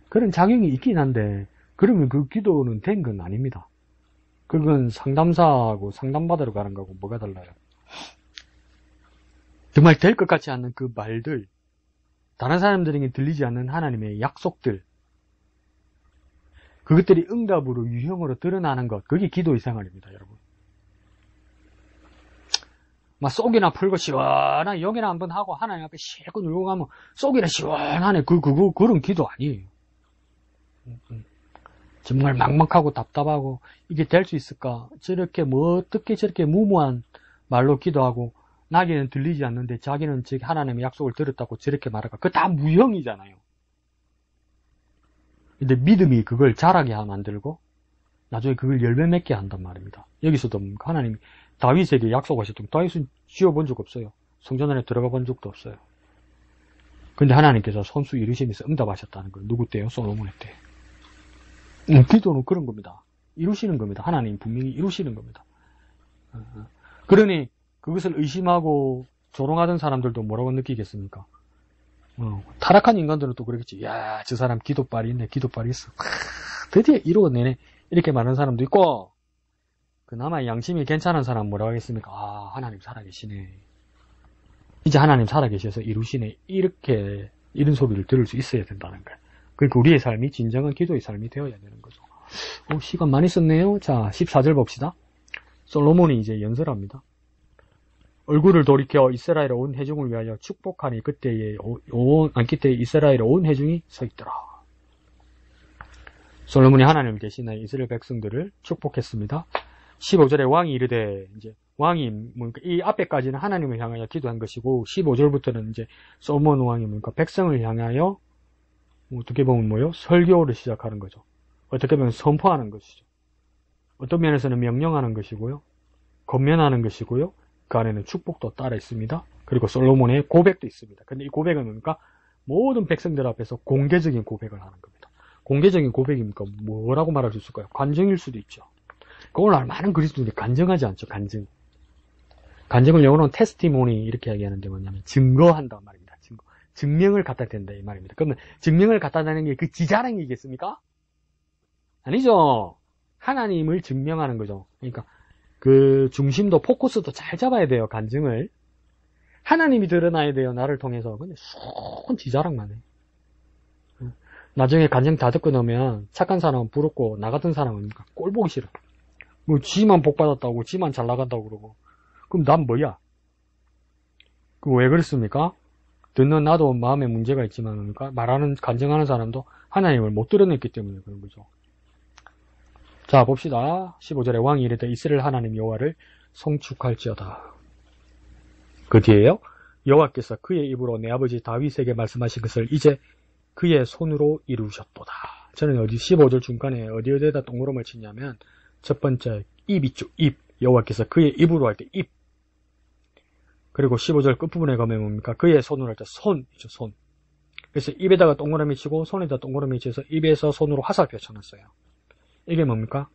그런 작용이 있긴 한데, 그러면 그 기도는 된 건 아닙니다. 그건 상담사하고 상담받으러 가는 거하고 뭐가 달라요? 정말 될 것 같지 않는 그 말들, 다른 사람들에게 들리지 않는 하나님의 약속들, 그것들이 응답으로 유형으로 드러나는 것, 그게 기도의 생활입니다, 여러분. 막 속이나 풀고 시원하게 여기나 한번 하고 하나님 앞에 실컷 울고 가면 속이나 시원하네. 그런 기도 아니에요. 정말 막막하고 답답하고 이게 될 수 있을까? 저렇게 어떻게 저렇게 무모한 말로 기도하고 나에게는 들리지 않는데 자기는 하나님의 약속을 들었다고 저렇게 말할까? 그거 다 무형이잖아요. 근데 믿음이 그걸 자라게 만들고 나중에 그걸 열매 맺게 한단 말입니다. 여기서도 하나님이 다윗에게 약속하셨던, 다윗은 지어본 적 없어요. 성전 안에 들어가 본 적도 없어요. 근데 하나님께서 손수 이루시면서 응답하셨다는 거예요. 누구 때요? 솔로몬의 때. 기도는 그런 겁니다. 이루시는 겁니다. 하나님 분명히 이루시는 겁니다. 그러니 그것을 의심하고 조롱하던 사람들도 뭐라고 느끼겠습니까? 타락한 인간들은 또 그러겠지. 야, 저 사람 기도빨이 있네. 기도빨이 있어. 드디어 이루어내네. 이렇게 말하는 사람도 있고, 그나마 양심이 괜찮은 사람 뭐라고 하겠습니까? 아, 하나님 살아계시네. 이제 하나님 살아계셔서 이루시네. 이런 소리를 들을 수 있어야 된다는 거예요. 그러니까 우리의 삶이 진정한 기도의 삶이 되어야 되는 거죠. 시간 많이 썼네요. 자, 14절 봅시다. 솔로몬이 이제 연설합니다. 얼굴을 돌이켜 이스라엘 온 회중을 위하여 축복하니 그때에 이스라엘 온 회중이 서 있더라. 솔로몬이 하나님 대신에 이스라엘 백성들을 축복했습니다. 15절에 왕이 이르되, 이제 왕이 뭡니까? 이 앞에까지는 하나님을 향하여 기도한 것이고 15절부터는 이제 솔로몬 왕이 뭡니까? 백성을 향하여 어떻게 보면 뭐요? 설교를 시작하는 거죠. 어떻게 보면 선포하는 것이죠. 어떤 면에서는 명령하는 것이고요. 권면하는 것이고요. 그 안에는 축복도 따라 있습니다. 그리고 솔로몬의 고백도 있습니다. 근데 이 고백은 뭡니까? 모든 백성들 앞에서 공개적인 고백을 하는 겁니다. 공개적인 고백입니까? 뭐라고 말할 수 있을까요? 간증일 수도 있죠. 오늘날 많은 그리스도인들이 간증하지 않죠. 간증을 영어로는 테스티모니 이렇게 얘기하는데 뭐냐면 증거한다 말입니다. 증명을 갖다 댄다 이 말입니다. 그러면 증명을 갖다 대는 게 그 지자랑이겠습니까? 아니죠. 하나님을 증명하는 거죠. 그러니까 그 중심도 포커스도 잘 잡아야 돼요. 간증을. 하나님이 드러나야 돼요. 나를 통해서. 근데 쏙 지자랑만 해. 나중에 간증 다 듣고 나면 착한 사람은 부럽고 나 같은 사람은 꼴 보기 싫어. 뭐 지만 복 받았다고 지만 잘 나간다고 그러고 그럼 난 뭐야? 왜 그랬습니까? 듣는 나도 마음에 문제가 있지만 말하는 간증하는 사람도 하나님을 못 드러냈기 때문에 그런 거죠. 자, 봅시다. 15절에 왕이 이르되 이스라엘 하나님 여호와를 송축할지어다. 그 뒤에요. 여호와께서 그의 입으로 내 아버지 다윗에게 말씀하신 것을 이제 그의 손으로 이루셨도다. 저는 어디 15절 중간에 어디에다 동그라미를 치냐면 첫 번째 입 있죠. 입. 여호와께서 그의 입으로 할 때 입. 그리고 15절 끝부분에 가면 뭡니까? 그의 손으로 할 때 손이죠. 손. 그래서 입에다가 동그라미 치고 손에다 동그라미 치서 입에서 손으로 화살표 쳐놨어요. 이게 뭡니까?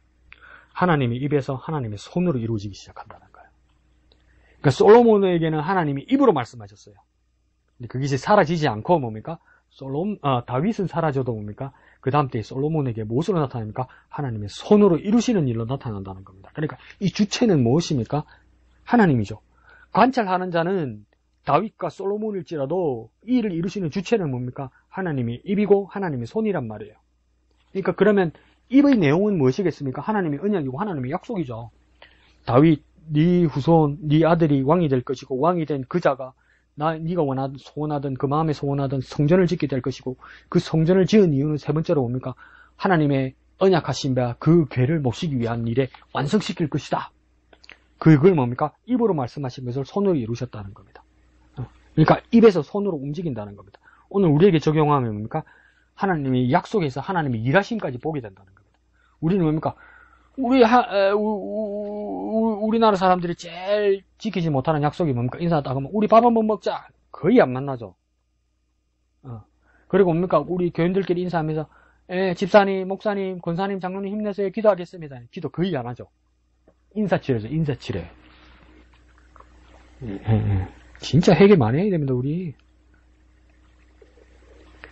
하나님이 입에서 하나님의 손으로 이루어지기 시작한다는 거예요. 그러니까 솔로몬에게는 하나님이 입으로 말씀하셨어요. 근데 그게 이제 사라지지 않고 뭡니까? 다윗은 사라져도 뭡니까? 그 다음 때에 솔로몬에게 무엇으로 나타납니까? 하나님의 손으로 이루시는 일로 나타난다는 겁니다. 그러니까 이 주체는 무엇입니까? 하나님이죠. 관찰하는 자는 다윗과 솔로몬일지라도 이 일을 이루시는 주체는 뭡니까? 하나님이 입이고 하나님이 손이란 말이에요. 그러니까 그러면 입의 내용은 무엇이겠습니까? 하나님의 언약이고 하나님의 약속이죠. 다윗, 네 후손, 네 아들이 왕이 될 것이고 왕이 된 그 자가 네가 소원하던 그 마음에 소원하던 성전을 짓게 될 것이고 그 성전을 지은 이유는 세 번째로 뭡니까? 하나님의 언약하신 바 그 궤를 모시기 위한 일에 완성시킬 것이다. 그걸 뭡니까? 입으로 말씀하신 것을 손으로 이루셨다는 겁니다. 그러니까 입에서 손으로 움직인다는 겁니다. 오늘 우리에게 적용하면 뭡니까? 하나님이 약속에서 하나님의 일하심까지 보게 된다는 겁니다. 우리는 뭡니까? 우리나라 사람들이 제일 지키지 못하는 약속이 뭡니까? 인사하다 하면 우리 밥 한번 먹자. 거의 안 만나죠. 그리고 뭡니까? 우리 교인들끼리 인사하면서 집사님, 목사님, 권사님, 장로님 힘내세요. 기도하겠습니다. 기도 거의 안 하죠. 인사치레죠. 인사치레. 진짜 해결 많이 해야 됩니다. 우리.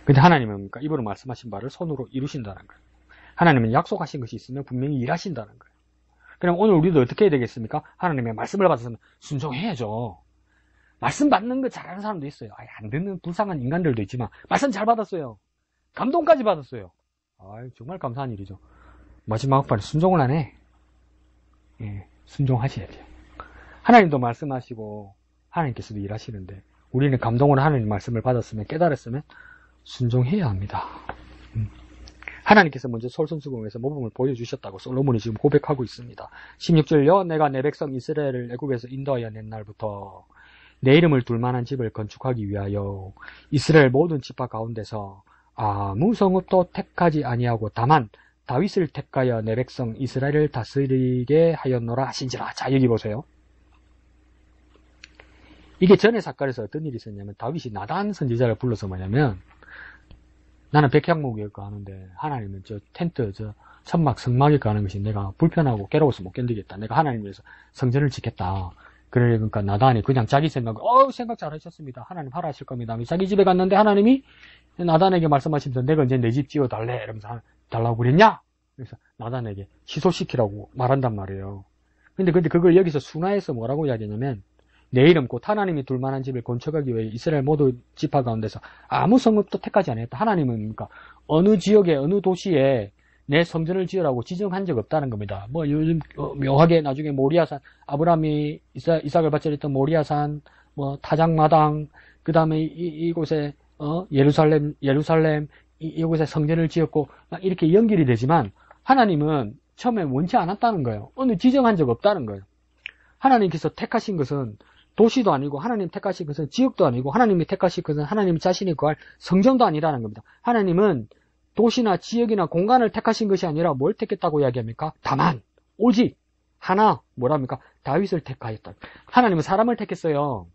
근데 하나님은 뭡니까? 입으로 말씀하신 바를 손으로 이루신다는 거예요. 하나님은 약속하신 것이 있으면 분명히 일하신다는 거예요. 그럼 오늘 우리도 어떻게 해야 되겠습니까? 하나님의 말씀을 받았으면 순종해야죠. 말씀 받는 거 잘하는 사람도 있어요. 안 듣는 불쌍한 인간들도 있지만 말씀 잘 받았어요. 감동까지 받았어요. 정말 감사한 일이죠. 마지막 판에 순종을 안 해. 순종하셔야죠. 하나님도 말씀하시고 하나님께서도 일하시는데 우리는 감동으로 하나님 말씀을 받았으면 깨달았으면 순종해야 합니다. 하나님께서 먼저 솔선수범에서 모범을 보여주셨다고 솔로몬이 지금 고백하고 있습니다. 16절요. 내가 내 백성 이스라엘을 애굽에서 인도하여 낸 날부터 내 이름을 둘 만한 집을 건축하기 위하여 이스라엘 모든 지파 가운데서 아무 성읍도 택하지 아니하고 다만 다윗을 택하여 내 백성 이스라엘을 다스리게 하였노라 하신지라. 자, 여기 보세요. 이게 전의 사건에서 어떤 일이 있었냐면 다윗이 나단 선지자를 불러서 뭐냐면 나는 백향목이었고 하는데 하나님은 저 텐트 천막 성막에 가는 것이 내가 불편하고 괴로워서 못 견디겠다. 내가 하나님 위해서 성전을 짓겠다. 그러니까 나단이 그냥 자기 생각 잘하셨습니다. 하나님 하라 하실 겁니다. 자기 집에 갔는데 하나님이 나단에게 말씀하시면서 내가 이제 내 집 지어달래 이러면서 달라고 그랬냐? 그래서 나단에게 취소시키라고 말한단 말이에요. 근데 그걸 여기서 순화해서 뭐라고 이야기하냐면 내 이름 곧 하나님이 둘만한 집을 건축하기 위해 이스라엘 모두 지파 가운데서 아무 성읍도 택하지 않았다. 하나님은 그러니까 어느 지역에 어느 도시에 내 성전을 지으라고 지정한 적 없다는 겁니다. 뭐 요즘 묘하게 나중에 모리아산 아브라함이 이삭을 바쳐했던 모리아산 뭐 타작마당 그 다음에 이곳에 예루살렘 이곳에 성전을 지었고 막 이렇게 연결이 되지만 하나님은 처음에 원치 않았다는 거예요. 어느 지정한 적 없다는 거예요. 하나님께서 택하신 것은 도시도 아니고 하나님 택하신 것은 지역도 아니고 하나님이 택하신 것은 하나님 자신이 거할 성전도 아니라는 겁니다. 하나님은 도시나 지역이나 공간을 택하신 것이 아니라 뭘 택했다고 이야기합니까? 다만 오직 하나 뭐랍니까? 다윗을 택하였다. 하나님은 사람을 택했어요.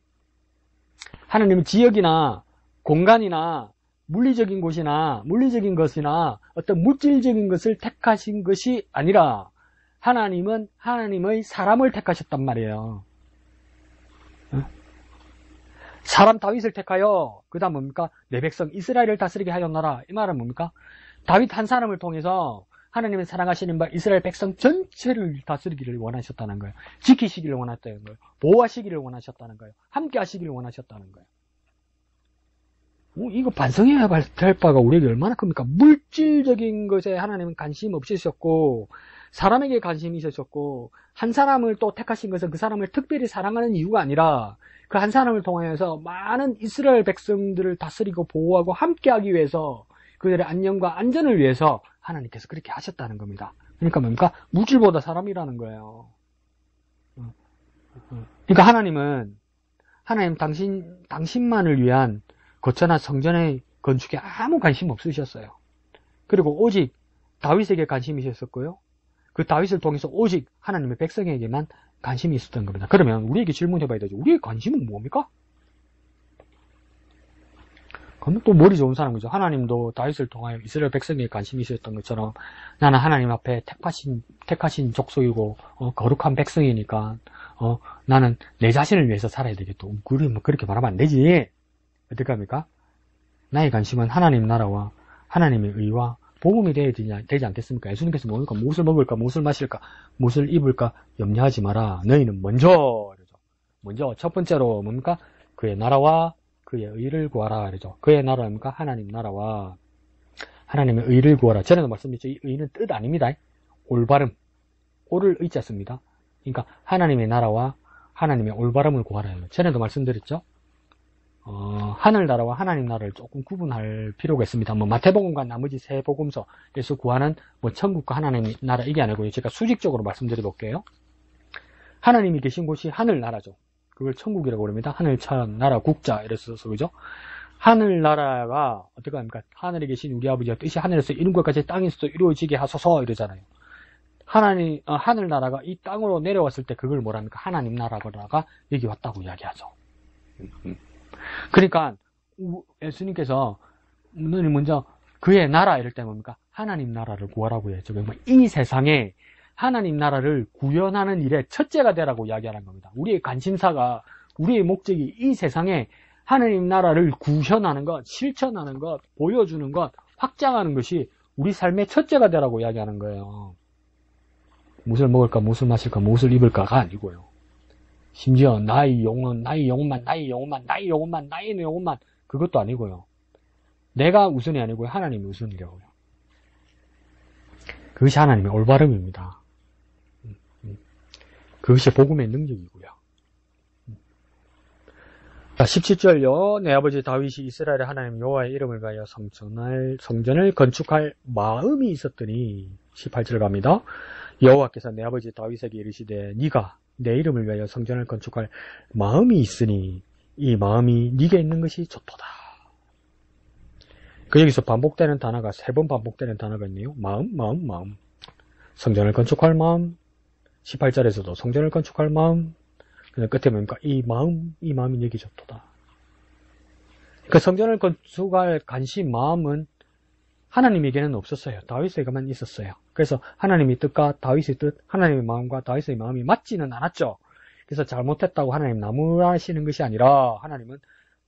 하나님은 지역이나 공간이나 물리적인 곳이나 물리적인 것이나 어떤 물질적인 것을 택하신 것이 아니라 하나님은 하나님의 사람을 택하셨단 말이에요. 사람 다윗을 택하여 그 다음 뭡니까? 내 백성 이스라엘을 다스리게 하였노라. 이 말은 뭡니까? 다윗 한 사람을 통해서 하나님의 사랑하시는 바 이스라엘 백성 전체를 다스리기를 원하셨다는 거예요. 지키시기를 원하셨다는 거예요. 보호하시기를 원하셨다는 거예요. 함께 하시기를 원하셨다는 거예요. 이거 반성해야 될 바가 우리에게 얼마나 큽니까? 물질적인 것에 하나님은 관심 없으셨고 사람에게 관심이 있으셨고 한 사람을 또 택하신 것은 그 사람을 특별히 사랑하는 이유가 아니라 그 한 사람을 통해서 많은 이스라엘 백성들을 다스리고 보호하고 함께하기 위해서 그들의 안녕과 안전을 위해서 하나님께서 그렇게 하셨다는 겁니다. 그러니까 뭡니까? 물질보다 사람이라는 거예요. 그러니까 하나님 당신만을 위한 거처나 성전의 건축에 아무 관심 없으셨어요. 그리고 오직 다윗에게 관심이 있었고요. 그 다윗을 통해서 오직 하나님의 백성에게만 관심이 있었던 겁니다. 그러면 우리에게 질문해봐야 되죠. 우리의 관심은 뭡니까? 그러면 또 머리 좋은 사람이죠. 하나님도 다윗을 통하여 이스라엘 백성에게 관심이 있었던 것처럼 나는 하나님 앞에 택하신 족속이고 거룩한 백성이니까 나는 내 자신을 위해서 살아야 되겠다. 그렇게 말하면 안 되지. 어떻게 합니까? 나의 관심은 하나님 나라와 하나님의 의와 복음이 되지 않겠습니까? 예수님께서 뭡니까? 무엇을 먹을까, 무엇을 마실까, 무엇을 입을까 염려하지 마라. 너희는 먼저 첫 번째로 뭡니까? 그의 나라와 그의 의를 구하라. 그러죠. 그의 나라입니까? 하나님 나라와 하나님의 의를 구하라. 전에도 말씀드렸죠. 이 의는 뜻 아닙니다. 올바름. 옳을 의자 씁니다. 그러니까 하나님의 나라와 하나님의 올바름을 구하라. 전에도 말씀드렸죠. 하늘나라와 하나님 나라를 조금 구분할 필요가 있습니다. 마태복음과 나머지 세 복음서에서 구하는 천국과 하나님 나라 이게 아니고요. 제가 수직적으로 말씀드려 볼게요. 하나님이 계신 곳이 하늘나라죠. 그걸 천국이라고 그럽니다. 하늘천 나라 국자 이래서 그죠? 하늘나라가 어떻게 합니까? 하늘에 계신 우리 아버지의 뜻이 하늘에서 이룬 것 같이 땅에서도 이루어지게 하소서 이러잖아요. 하늘나라가 이 땅으로 내려왔을 때 그걸 뭐랍니까? 하나님 나라가 여기 왔다고 이야기하죠. 그러니까 예수님께서 너는 먼저 그의 나라 이럴 때 뭡니까? 하나님 나라를 구하라고 했죠. 이 세상에 하나님 나라를 구현하는 일에 첫째가 되라고 이야기하는 겁니다. 우리의 관심사가 우리의 목적이 이 세상에 하나님 나라를 구현하는 것, 실천하는 것, 보여주는 것, 확장하는 것이 우리 삶의 첫째가 되라고 이야기하는 거예요. 무엇을 먹을까, 무엇을 마실까, 무엇을 입을까가 아니고요. 심지어 나의 영혼만 그것도 아니고요. 내가 우선이 아니고요. 하나님이 우선이라고요. 그것이 하나님의 올바름입니다. 그것이 복음의 능력이고요. 17절요. 내 아버지 다윗이 이스라엘의 하나님 여호와의 이름을 가하여 성전을 건축할 마음이 있었더니 18절 갑니다. 여호와께서 내 아버지 다윗에게 이르시되 네가 내 이름을 위하여 성전을 건축할 마음이 있으니 이 마음이 네게 있는 것이 좋도다. 그 여기서 반복되는 단어가 3번 반복되는 단어가 있네요. 마음. 성전을 건축할 마음. 18절에서도 성전을 건축할 마음. 그냥 끝에 뭡니까? 이 마음이 네게 좋도다. 그 성전을 건축할 관심, 마음은 하나님에게는 없었어요. 다윗에게만 있었어요. 그래서 하나님의 뜻과 다윗의 뜻, 하나님의 마음과 다윗의 마음이 맞지는 않았죠. 그래서 잘못했다고 하나님 나무라시는 것이 아니라 하나님은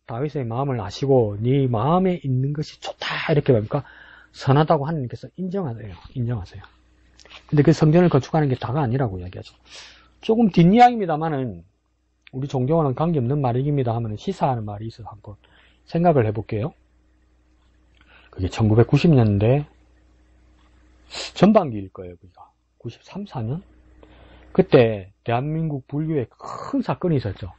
다윗의 마음을 아시고 네 마음에 있는 것이 좋다 이렇게 뭡니까? 선하다고 하나님께서 인정하세요. 근데 그 성전을 건축하는 게 다가 아니라고 이야기하죠. 조금 뒷이야기입니다만은 우리 종교와는 관계없는 말입니다 하면 시사하는 말이 있어서 한번 생각을 해볼게요. 그게 1990년대 전반기일 거예요. 그가 93, 4년? 그때 대한민국 불교에 큰 사건이 있었죠.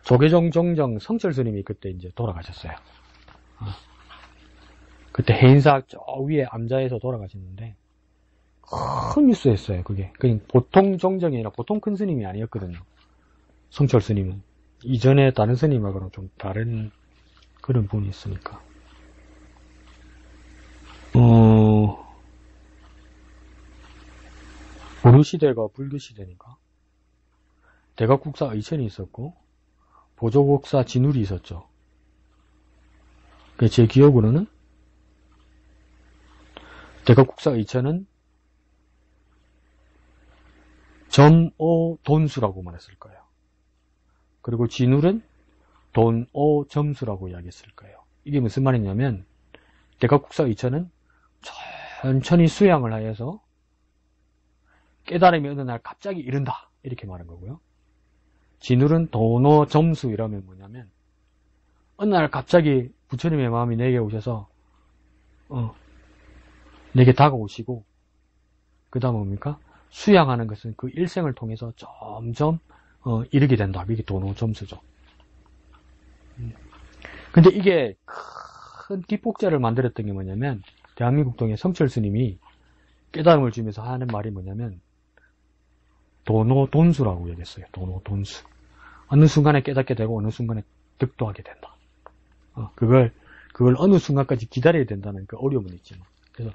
조계종 정정 성철 스님이 그때 이제 돌아가셨어요. 그때 해인사 저 위에 암자에서 돌아가셨는데 큰 뉴스였어요. 그게 그냥 보통 정정이 아니라 보통 큰 스님이 아니었거든요. 성철 스님은 이전에 다른 스님하고는 좀 다른 그런 분이 있으니까. 어느 시대가 불교 시대니까 대각국사 의천이 있었고 보조국사 진울이 있었죠. 제 기억으로는 대각국사 의천은 점오 돈수라고 말했을 거예요. 그리고 진울은 돈오 점수라고 이야기했을 거예요. 이게 무슨 말이냐면 대각국사 의천은 천천히 수양을 하여서 깨달음이 어느 날 갑자기 이른다 이렇게 말한 거고요. 진울은 도노 점수 이러면 뭐냐면 어느 날 갑자기 부처님의 마음이 내게 오셔서 내게 다가오시고 그 다음 뭡니까? 수양하는 것은 그 일생을 통해서 점점 이르게 된다. 이게 도노 점수죠. 근데 이게 큰 기폭제를 만들었던 게 뭐냐면 대한민국 동의 성철 스님이 깨달음을 주면서 하는 말이 뭐냐면 도노돈수라고 얘기했어요. 도노돈수. 어느 순간에 깨닫게 되고 어느 순간에 득도하게 된다. 그걸 어느 순간까지 기다려야 된다는 그 어려움은 있지만. 그래서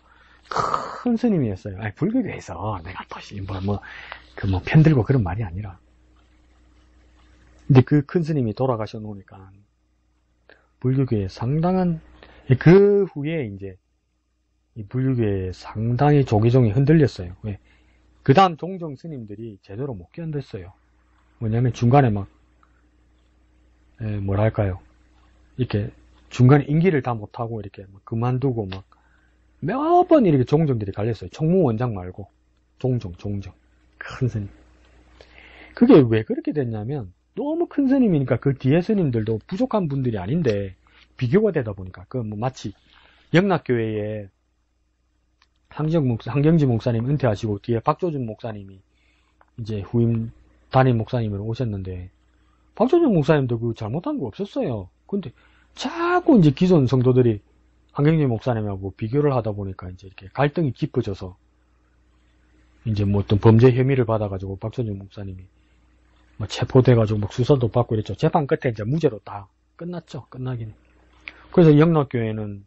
큰 스님이었어요. 아니, 불교계에서 내가 또 편들고 그런 말이 아니라. 근데 그 큰 스님이 돌아가셔 놓으니까 불교계에 상당한, 그 후에 이제 이 불교계에 상당히 조계종이 흔들렸어요. 왜? 그 다음 종종 스님들이 제대로 못 견뎠어요. 뭐냐면 중간에 이렇게 중간에 임기를 다 못하고 이렇게 그만두고 몇 번 이렇게 종종들이 갈렸어요. 총무원장 말고 종종 큰 스님. 그게 왜 그렇게 됐냐면 너무 큰 스님이니까 그 뒤에 스님들도 부족한 분들이 아닌데 비교가 되다 보니까 마치 영락교회에 한경지 목사님 은퇴하시고 뒤에 박조준 목사님이 이제 후임 담임 목사님으로 오셨는데 박조준 목사님도 그 잘못한 거 없었어요. 근데 자꾸 이제 기존 성도들이 한경지 목사님하고 비교를 하다 보니까 이제 이렇게 갈등이 깊어져서 이제 어떤 범죄 혐의를 받아가지고 박조준 목사님이 체포돼가지고 수사도 받고 이랬죠. 재판 끝에 이제 무죄로 다 끝났죠. 끝나긴. 그래서 영락교회는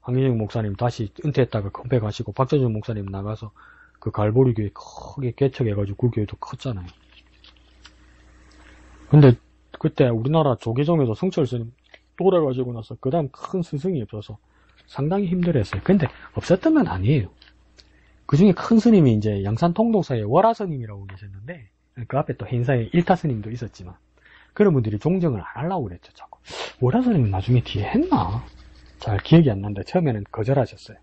황경영 목사님 다시 은퇴했다가 컴백하시고 박조준 목사님 나가서 그 갈보리교회 크게 개척해가지고 그 교회도 컸잖아요. 근데 그때 우리나라 조계종에서 성철 스님 돌아가시고 나서 그 다음 큰 스승이 없어서 상당히 힘들었어요. 근데 없었던 건 아니에요. 그 중에 큰 스님이 이제 양산 통독사에 월화 스님이라고 계셨는데 그 앞에 또 행사에 일타 스님도 있었지만 그런 분들이 종정을 안 하려고 그랬죠. 자꾸. 월화 스님은 나중에 뒤에 했나? 잘 기억이 안 나는데 처음에는 거절하셨어요.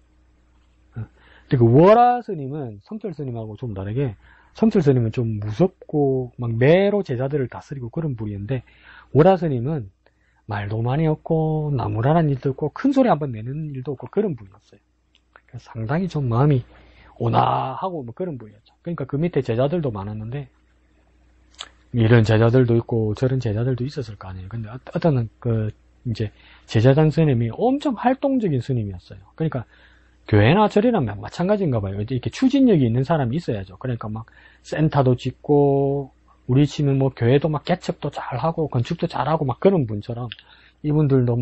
근데 그 월화 스님은 성철 스님하고 좀 다르게 성철 스님은 좀 무섭고 매로 제자들을 다스리고 그런 분이었는데 월화 스님은 말도 많이 없고 나무라는 일도 없고 큰 소리 한번 내는 일도 없고 그런 분이었어요. 상당히 좀 마음이 온화하고 그런 분이었죠. 그러니까 그 밑에 제자들도 많았는데 이런 제자들도 있고 저런 제자들도 있었을 거 아니에요. 근데 어떤 이제 제자단 스님이 엄청 활동적인 스님이었어요. 그러니까 교회나 절이라면 마찬가지인가 봐요. 이렇게 추진력이 있는 사람이 있어야죠. 그러니까 센터도 짓고 우리 치면 교회도 개척도 잘하고 건축도 잘하고 그런 분처럼 이분들도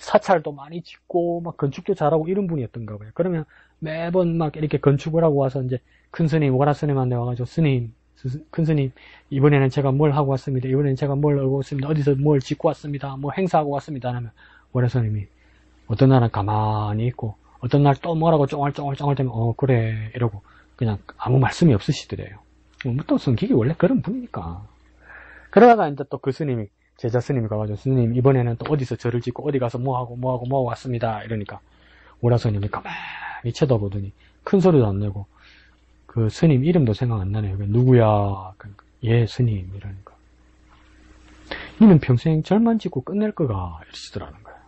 사찰도 많이 짓고 건축도 잘하고 이런 분이었던가 봐요. 그러면 매번 이렇게 건축을 하고 와서 이제 큰 스님, 월화 스님한테 와가지고 큰 스님, 이번에는 제가 뭘 하고 왔습니다. 이번에는 제가 뭘 하고 왔습니다. 어디서 뭘 짓고 왔습니다. 행사하고 왔습니다. 하면 월화 스님이 어떤 날은 가만히 있고 어떤 날 또 뭐라고 쫑알쫑알 되면 그래 이러고 그냥 아무 말씀이 없으시더래요. 또 성격이 원래 그런 분이니까. 그러다가 이제 또 그 스님이 제자 스님이 가가지고 스님 이번에는 또 어디서 절을 짓고 어디 가서 뭐하고 왔습니다. 이러니까 월화 스님이 가만히 쳐다보더니 큰 소리도 안 내고 그 스님 이름도 생각 안 나네요. 누구야? 예 스님 이러니까 이는 평생 절만 짓고 끝낼 거가 이러시더라는 거예요.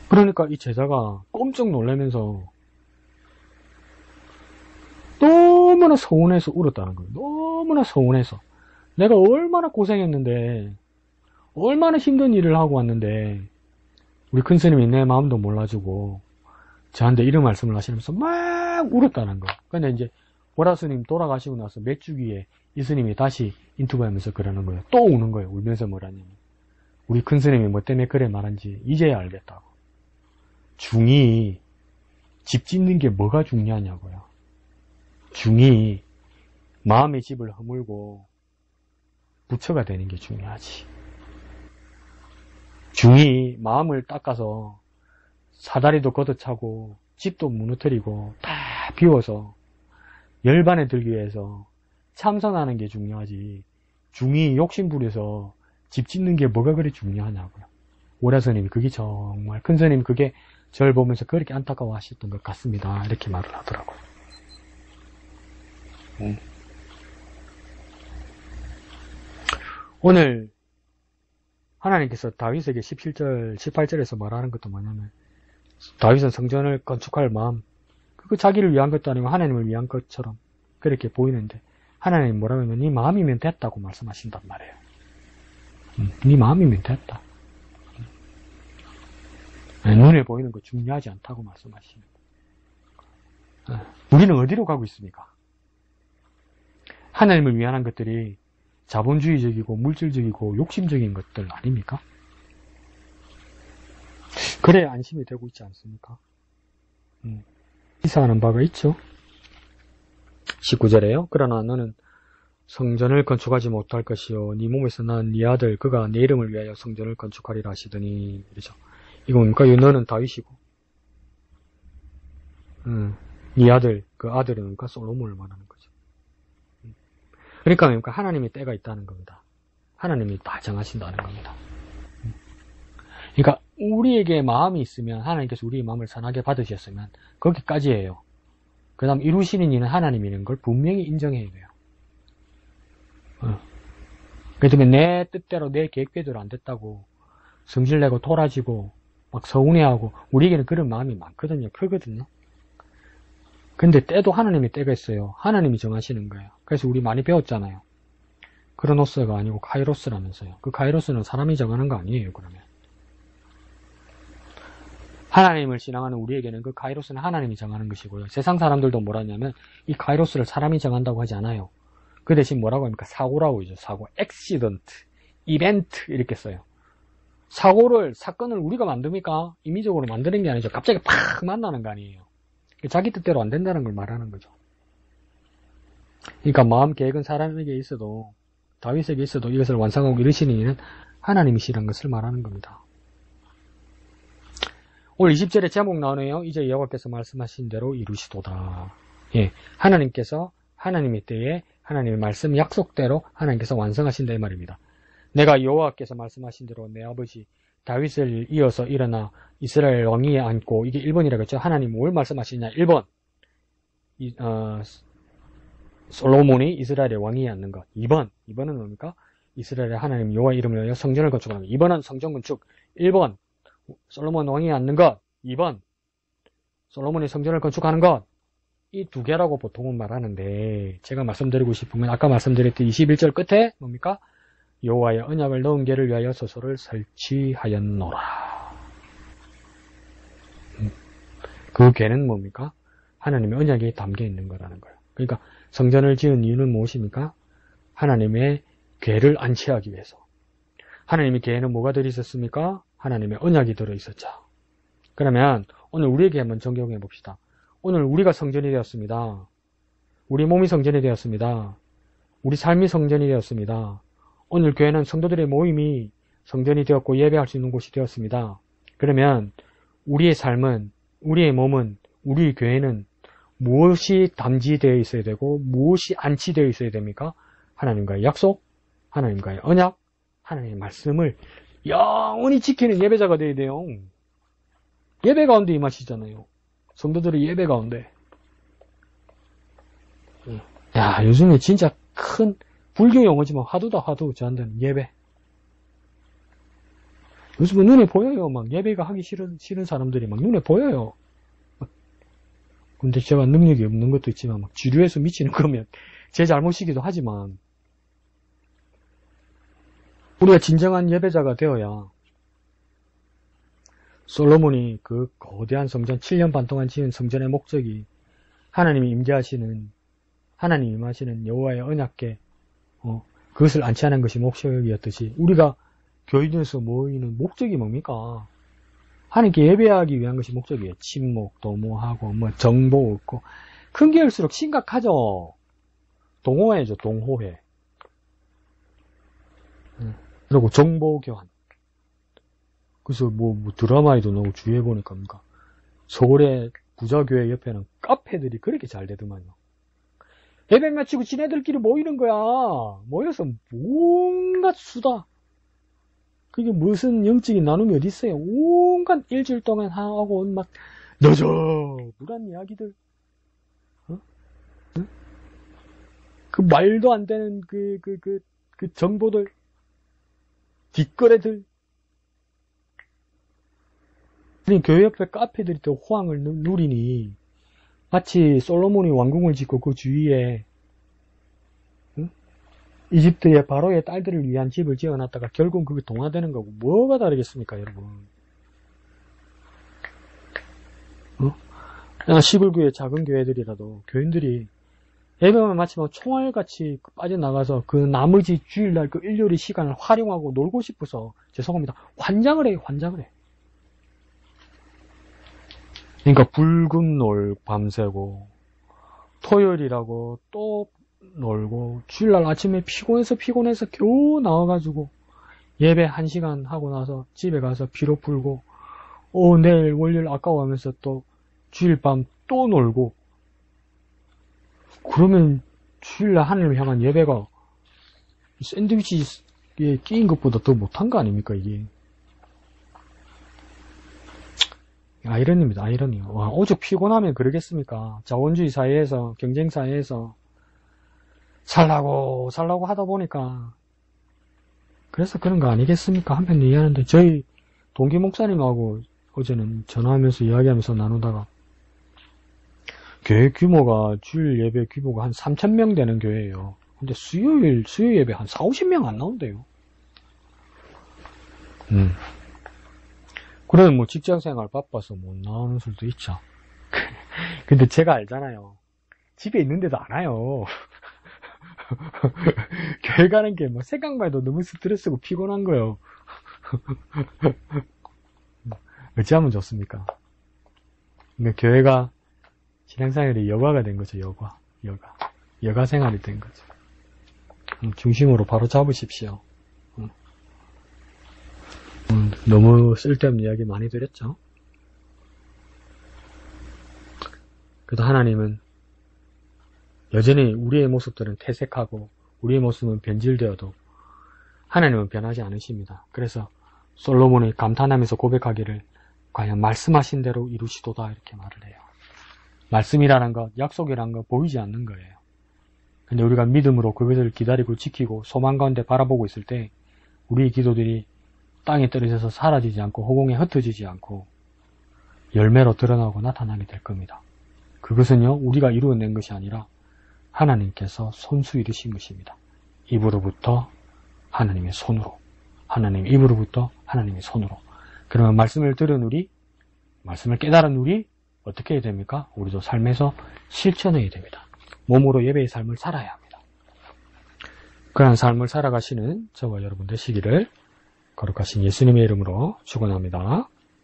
그러니까 이 제자가 꼼짝 놀라면서 너무나 서운해서 울었다는 거예요. 너무나 서운해서. 내가 얼마나 고생했는데 얼마나 힘든 일을 하고 왔는데 우리 큰 스님이 내 마음도 몰라주고 저한테 이런 말씀을 하시면서 막 울었다는 거예요. 근데 이제 월화 스님 돌아가시고 나서 몇 주 뒤에 이 스님이 다시 인터뷰하면서 그러는 거예요. 또 우는 거예요. 울면서 뭐라냐면 우리 큰 스님이 뭐 때문에 그래 말한지 이제야 알겠다고. 중이 집 짓는 게 뭐가 중요하냐고요. 중이 마음의 집을 허물고 부처가 되는 게 중요하지. 중이 마음을 닦아서 사다리도 걷어차고 집도 무너뜨리고 다 비워서 열반에 들기 위해서 참선하는 게 중요하지. 중이 욕심부려서 집 짓는 게 뭐가 그리 중요하냐고요. 월화 스님이 그게 정말 큰 스님 그게 절 보면서 그렇게 안타까워 하셨던 것 같습니다. 이렇게 말을 하더라고요. 오늘 하나님께서 다윗에게 17절, 18절에서 말하는 것도 뭐냐면 다윗은 성전을 건축할 마음 그거 자기를 위한 것도 아니고 하나님을 위한 것처럼 그렇게 보이는데 하나님 뭐라고 하면 네 마음이면 됐다고 말씀하신단 말이에요. 네 마음이면 됐다. 눈에 보이는 거 중요하지 않다고 말씀하시는 거예요. 우리는 어디로 가고 있습니까? 하나님을 위한 것들이 자본주의적이고 물질적이고 욕심적인 것들 아닙니까? 그래 안심이 되고 있지 않습니까? 이상하는 바가 있죠. 19절에요. 그러나 너는 성전을 건축하지 못할 것이요 네 몸에서 난 네 아들 그가 내 이름을 위하여 성전을 건축하리라 하시더니 그러죠. 이거 뭡니까? 너는 다윗이고 네 아들 그 아들은 뭡니까? 솔로몬을 말하는 거죠. 그러니까 뭡니까? 하나님의 때가 있다는 겁니다. 하나님이 다 정하신다는 겁니다. 그러니까 우리에게 마음이 있으면 하나님께서 우리의 마음을 선하게 받으셨으면 거기까지예요. 그 다음 이루시는 이는 하나님이라는 걸 분명히 인정해야 돼요. 그렇기 때문에 내 뜻대로 내 계획대로 안 됐다고 성질내고 토라지고 막 서운해하고 우리에게는 그런 마음이 많거든요. 크거든요. 근데 때도 하나님의 때가 있어요. 하나님이 정하시는 거예요. 그래서 우리 많이 배웠잖아요. 크로노스가 아니고 카이로스라면서요. 그 카이로스는 사람이 정하는 거 아니에요. 그러면 하나님을 신앙하는 우리에게는 그 카이로스는 하나님이 정하는 것이고요. 세상 사람들도 뭐라냐면 이 카이로스를 사람이 정한다고 하지 않아요. 그 대신 뭐라고 합니까? 사고라고 하죠. 사고. 액시던트, 이벤트 이렇게 써요. 사건을 우리가 만듭니까? 임의적으로 만드는 게 아니죠. 갑자기 팍 만나는 거 아니에요. 자기 뜻대로 안 된다는 걸 말하는 거죠. 그러니까 마음 계획은 사람에게 있어도 다윗에게 있어도 이것을 완성하고 이루시는 이는 하나님이시라는 것을 말하는 겁니다. 오늘 20절에 제목 나오네요. 이제 여호와께서 말씀하신 대로 이루시도다. 예, 하나님께서 하나님의 때에 하나님의 말씀 약속대로 하나님께서 완성하신다 이 말입니다. 내가 여호와께서 말씀하신 대로 내 아버지 다윗을 이어서 일어나 이스라엘 왕위에 앉고 이게 1번이라고 했죠. 하나님 뭘 말씀하시냐 1번 솔로몬이 이스라엘의 왕위에 앉는 것. 2번은 뭡니까? 이스라엘의 하나님 여호와 이름을 위하여 성전을 건축하는 것. 2번은 성전 건축. 1번 솔로몬 왕위에 앉는 것. 2번 솔로몬이 성전을 건축하는 것. 이 두 개라고 보통은 말하는데 제가 말씀드리고 싶으면 아까 말씀드렸던 21절 끝에 뭡니까? 여호와의 언약을 넣은 궤를 위하여 소설을 설치하였노라. 그 궤는 뭡니까? 하나님의 언약이 담겨 있는 거라는 거예요. 그러니까 성전을 지은 이유는 무엇입니까? 하나님의 궤를 안치하기 위해서. 하나님의 궤에는 뭐가 들어있었습니까? 하나님의 언약이 들어있었죠. 그러면 오늘 우리에게 한번 적용해 봅시다. 오늘 우리가 성전이 되었습니다. 우리 몸이 성전이 되었습니다. 우리 삶이 성전이 되었습니다. 오늘 교회는 성도들의 모임이 성전이 되었고 예배할 수 있는 곳이 되었습니다. 그러면 우리의 삶은, 우리의 몸은, 우리 교회는 무엇이 담지되어 있어야 되고 무엇이 안치되어 있어야 됩니까? 하나님과의 약속, 하나님과의 언약, 하나님의 말씀을 영원히 지키는 예배자가 되어야 돼요. 예배 가운데 임하시잖아요. 성도들의 예배 가운데. 야, 요즘에 진짜 큰 불교 용어지만 화두다 화두. 저한테는 예배. 요즘은 눈에 보여요. 막 예배가 하기 싫은 사람들이 막 눈에 보여요. 근데 제가 능력이 없는 것도 있지만 막 지루해서 미치는 거면 제 잘못이기도 하지만 우리가 진정한 예배자가 되어야 솔로몬이 그 거대한 성전 7년 반 동안 지은 성전의 목적이 하나님이 임재하시는 하나님 임하시는 여호와의 언약궤 그것을 안치하는 것이 목적이었듯이 우리가 교인에서 모이는 목적이 뭡니까? 하나님께 예배하기 위한 것이 목적이에요. 침묵, 도모하고 뭐 정보 얻고 큰 게일수록 심각하죠. 동호회죠. 동호회. 그리고 정보 교환. 그래서 뭐 드라마에도 나오고 주위에 보니까 뭡니까? 서울의 부자교회 옆에는 카페들이 그렇게 잘 되더만요. 예배 마치고 지네들끼리 모이는 거야. 모여서 온갖 수다. 그게 무슨 영적인 나눔이 어디 있어요? 온갖 일주일 동안 하고 막 너저분한 이야기들. 그 말도 안 되는 그 정보들, 뒷거래들. 교회 옆에 카페들이 또 호황을 누리니 마치 솔로몬이 왕궁을 짓고 그 주위에 이집트의 바로의 딸들을 위한 집을 지어놨다가 결국 그게 동화되는 거고 뭐가 다르겠습니까 여러분? 시골교회 작은 교회들이라도 교인들이 예배만 마치면 총알같이 빠져나가서 그 나머지 주일날 그 일요일 시간을 활용하고 놀고 싶어서 죄송합니다. 환장을 해요. 환장을 해. 그러니까 불금 놀 밤새고 토요일이라고 또 놀고 주일날 아침에 피곤해서 겨우 나와가지고 예배 1시간 하고 나서 집에 가서 피로 풀고 내일 월요일 아까워하면서 또 주일 밤 또 놀고 그러면 주일날 하늘을 향한 예배가 샌드위치에 끼인 것보다 더 못한 거 아닙니까 이게. 아이러니입니다. 아이러니. 오죽 피곤하면 그러겠습니까. 자본주의 사회에서 경쟁 사회에서 살라고 하다 보니까 그래서 그런 거 아니겠습니까. 한편 얘기하는데 저희 동기 목사님하고 어제는 전화하면서 이야기하면서 나누다가 교회 규모가 주일 예배 규모가 한 3,000명 되는 교회예요. 근데 수요 예배 한 40-50명 안 나온대요. 그래도 뭐 직장생활 바빠서 못 나오는 수도 있죠. 근데 제가 알잖아요. 집에 있는데도 안 와요. 교회 가는 게 뭐 생각만 해도 너무 스트레스고 피곤한 거예요. 어찌하면 좋습니까? 근데 교회가 신앙생활이 여가가 된 거죠. 여가 생활이 된 거죠. 중심으로 바로 잡으십시오. 너무 쓸데없는 이야기 많이 드렸죠. 그래도 하나님은 여전히 우리의 모습들은 퇴색하고 우리의 모습은 변질되어도 하나님은 변하지 않으십니다. 그래서 솔로몬이 감탄하면서 고백하기를 과연 말씀하신 대로 이루시도다 이렇게 말을 해요. 말씀이라는 것, 약속이라는 것 보이지 않는 거예요. 근데 우리가 믿음으로 그것을 기다리고 지키고 소망 가운데 바라보고 있을 때 우리의 기도들이 땅에 떨어져서 사라지지 않고 허공에 흩어지지 않고 열매로 드러나고 나타나게 될 겁니다. 그것은요 우리가 이루어낸 것이 아니라 하나님께서 손수 이루신 것입니다. 입으로부터 하나님의 손으로, 하나님 입으로부터 하나님의 손으로. 그러면 말씀을 들은 우리, 말씀을 깨달은 우리 어떻게 해야 됩니까? 우리도 삶에서 실천해야 됩니다. 몸으로 예배의 삶을 살아야 합니다. 그러한 삶을 살아가시는 저와 여러분 되시기를 거룩하신 예수님의 이름으로 축원합니다.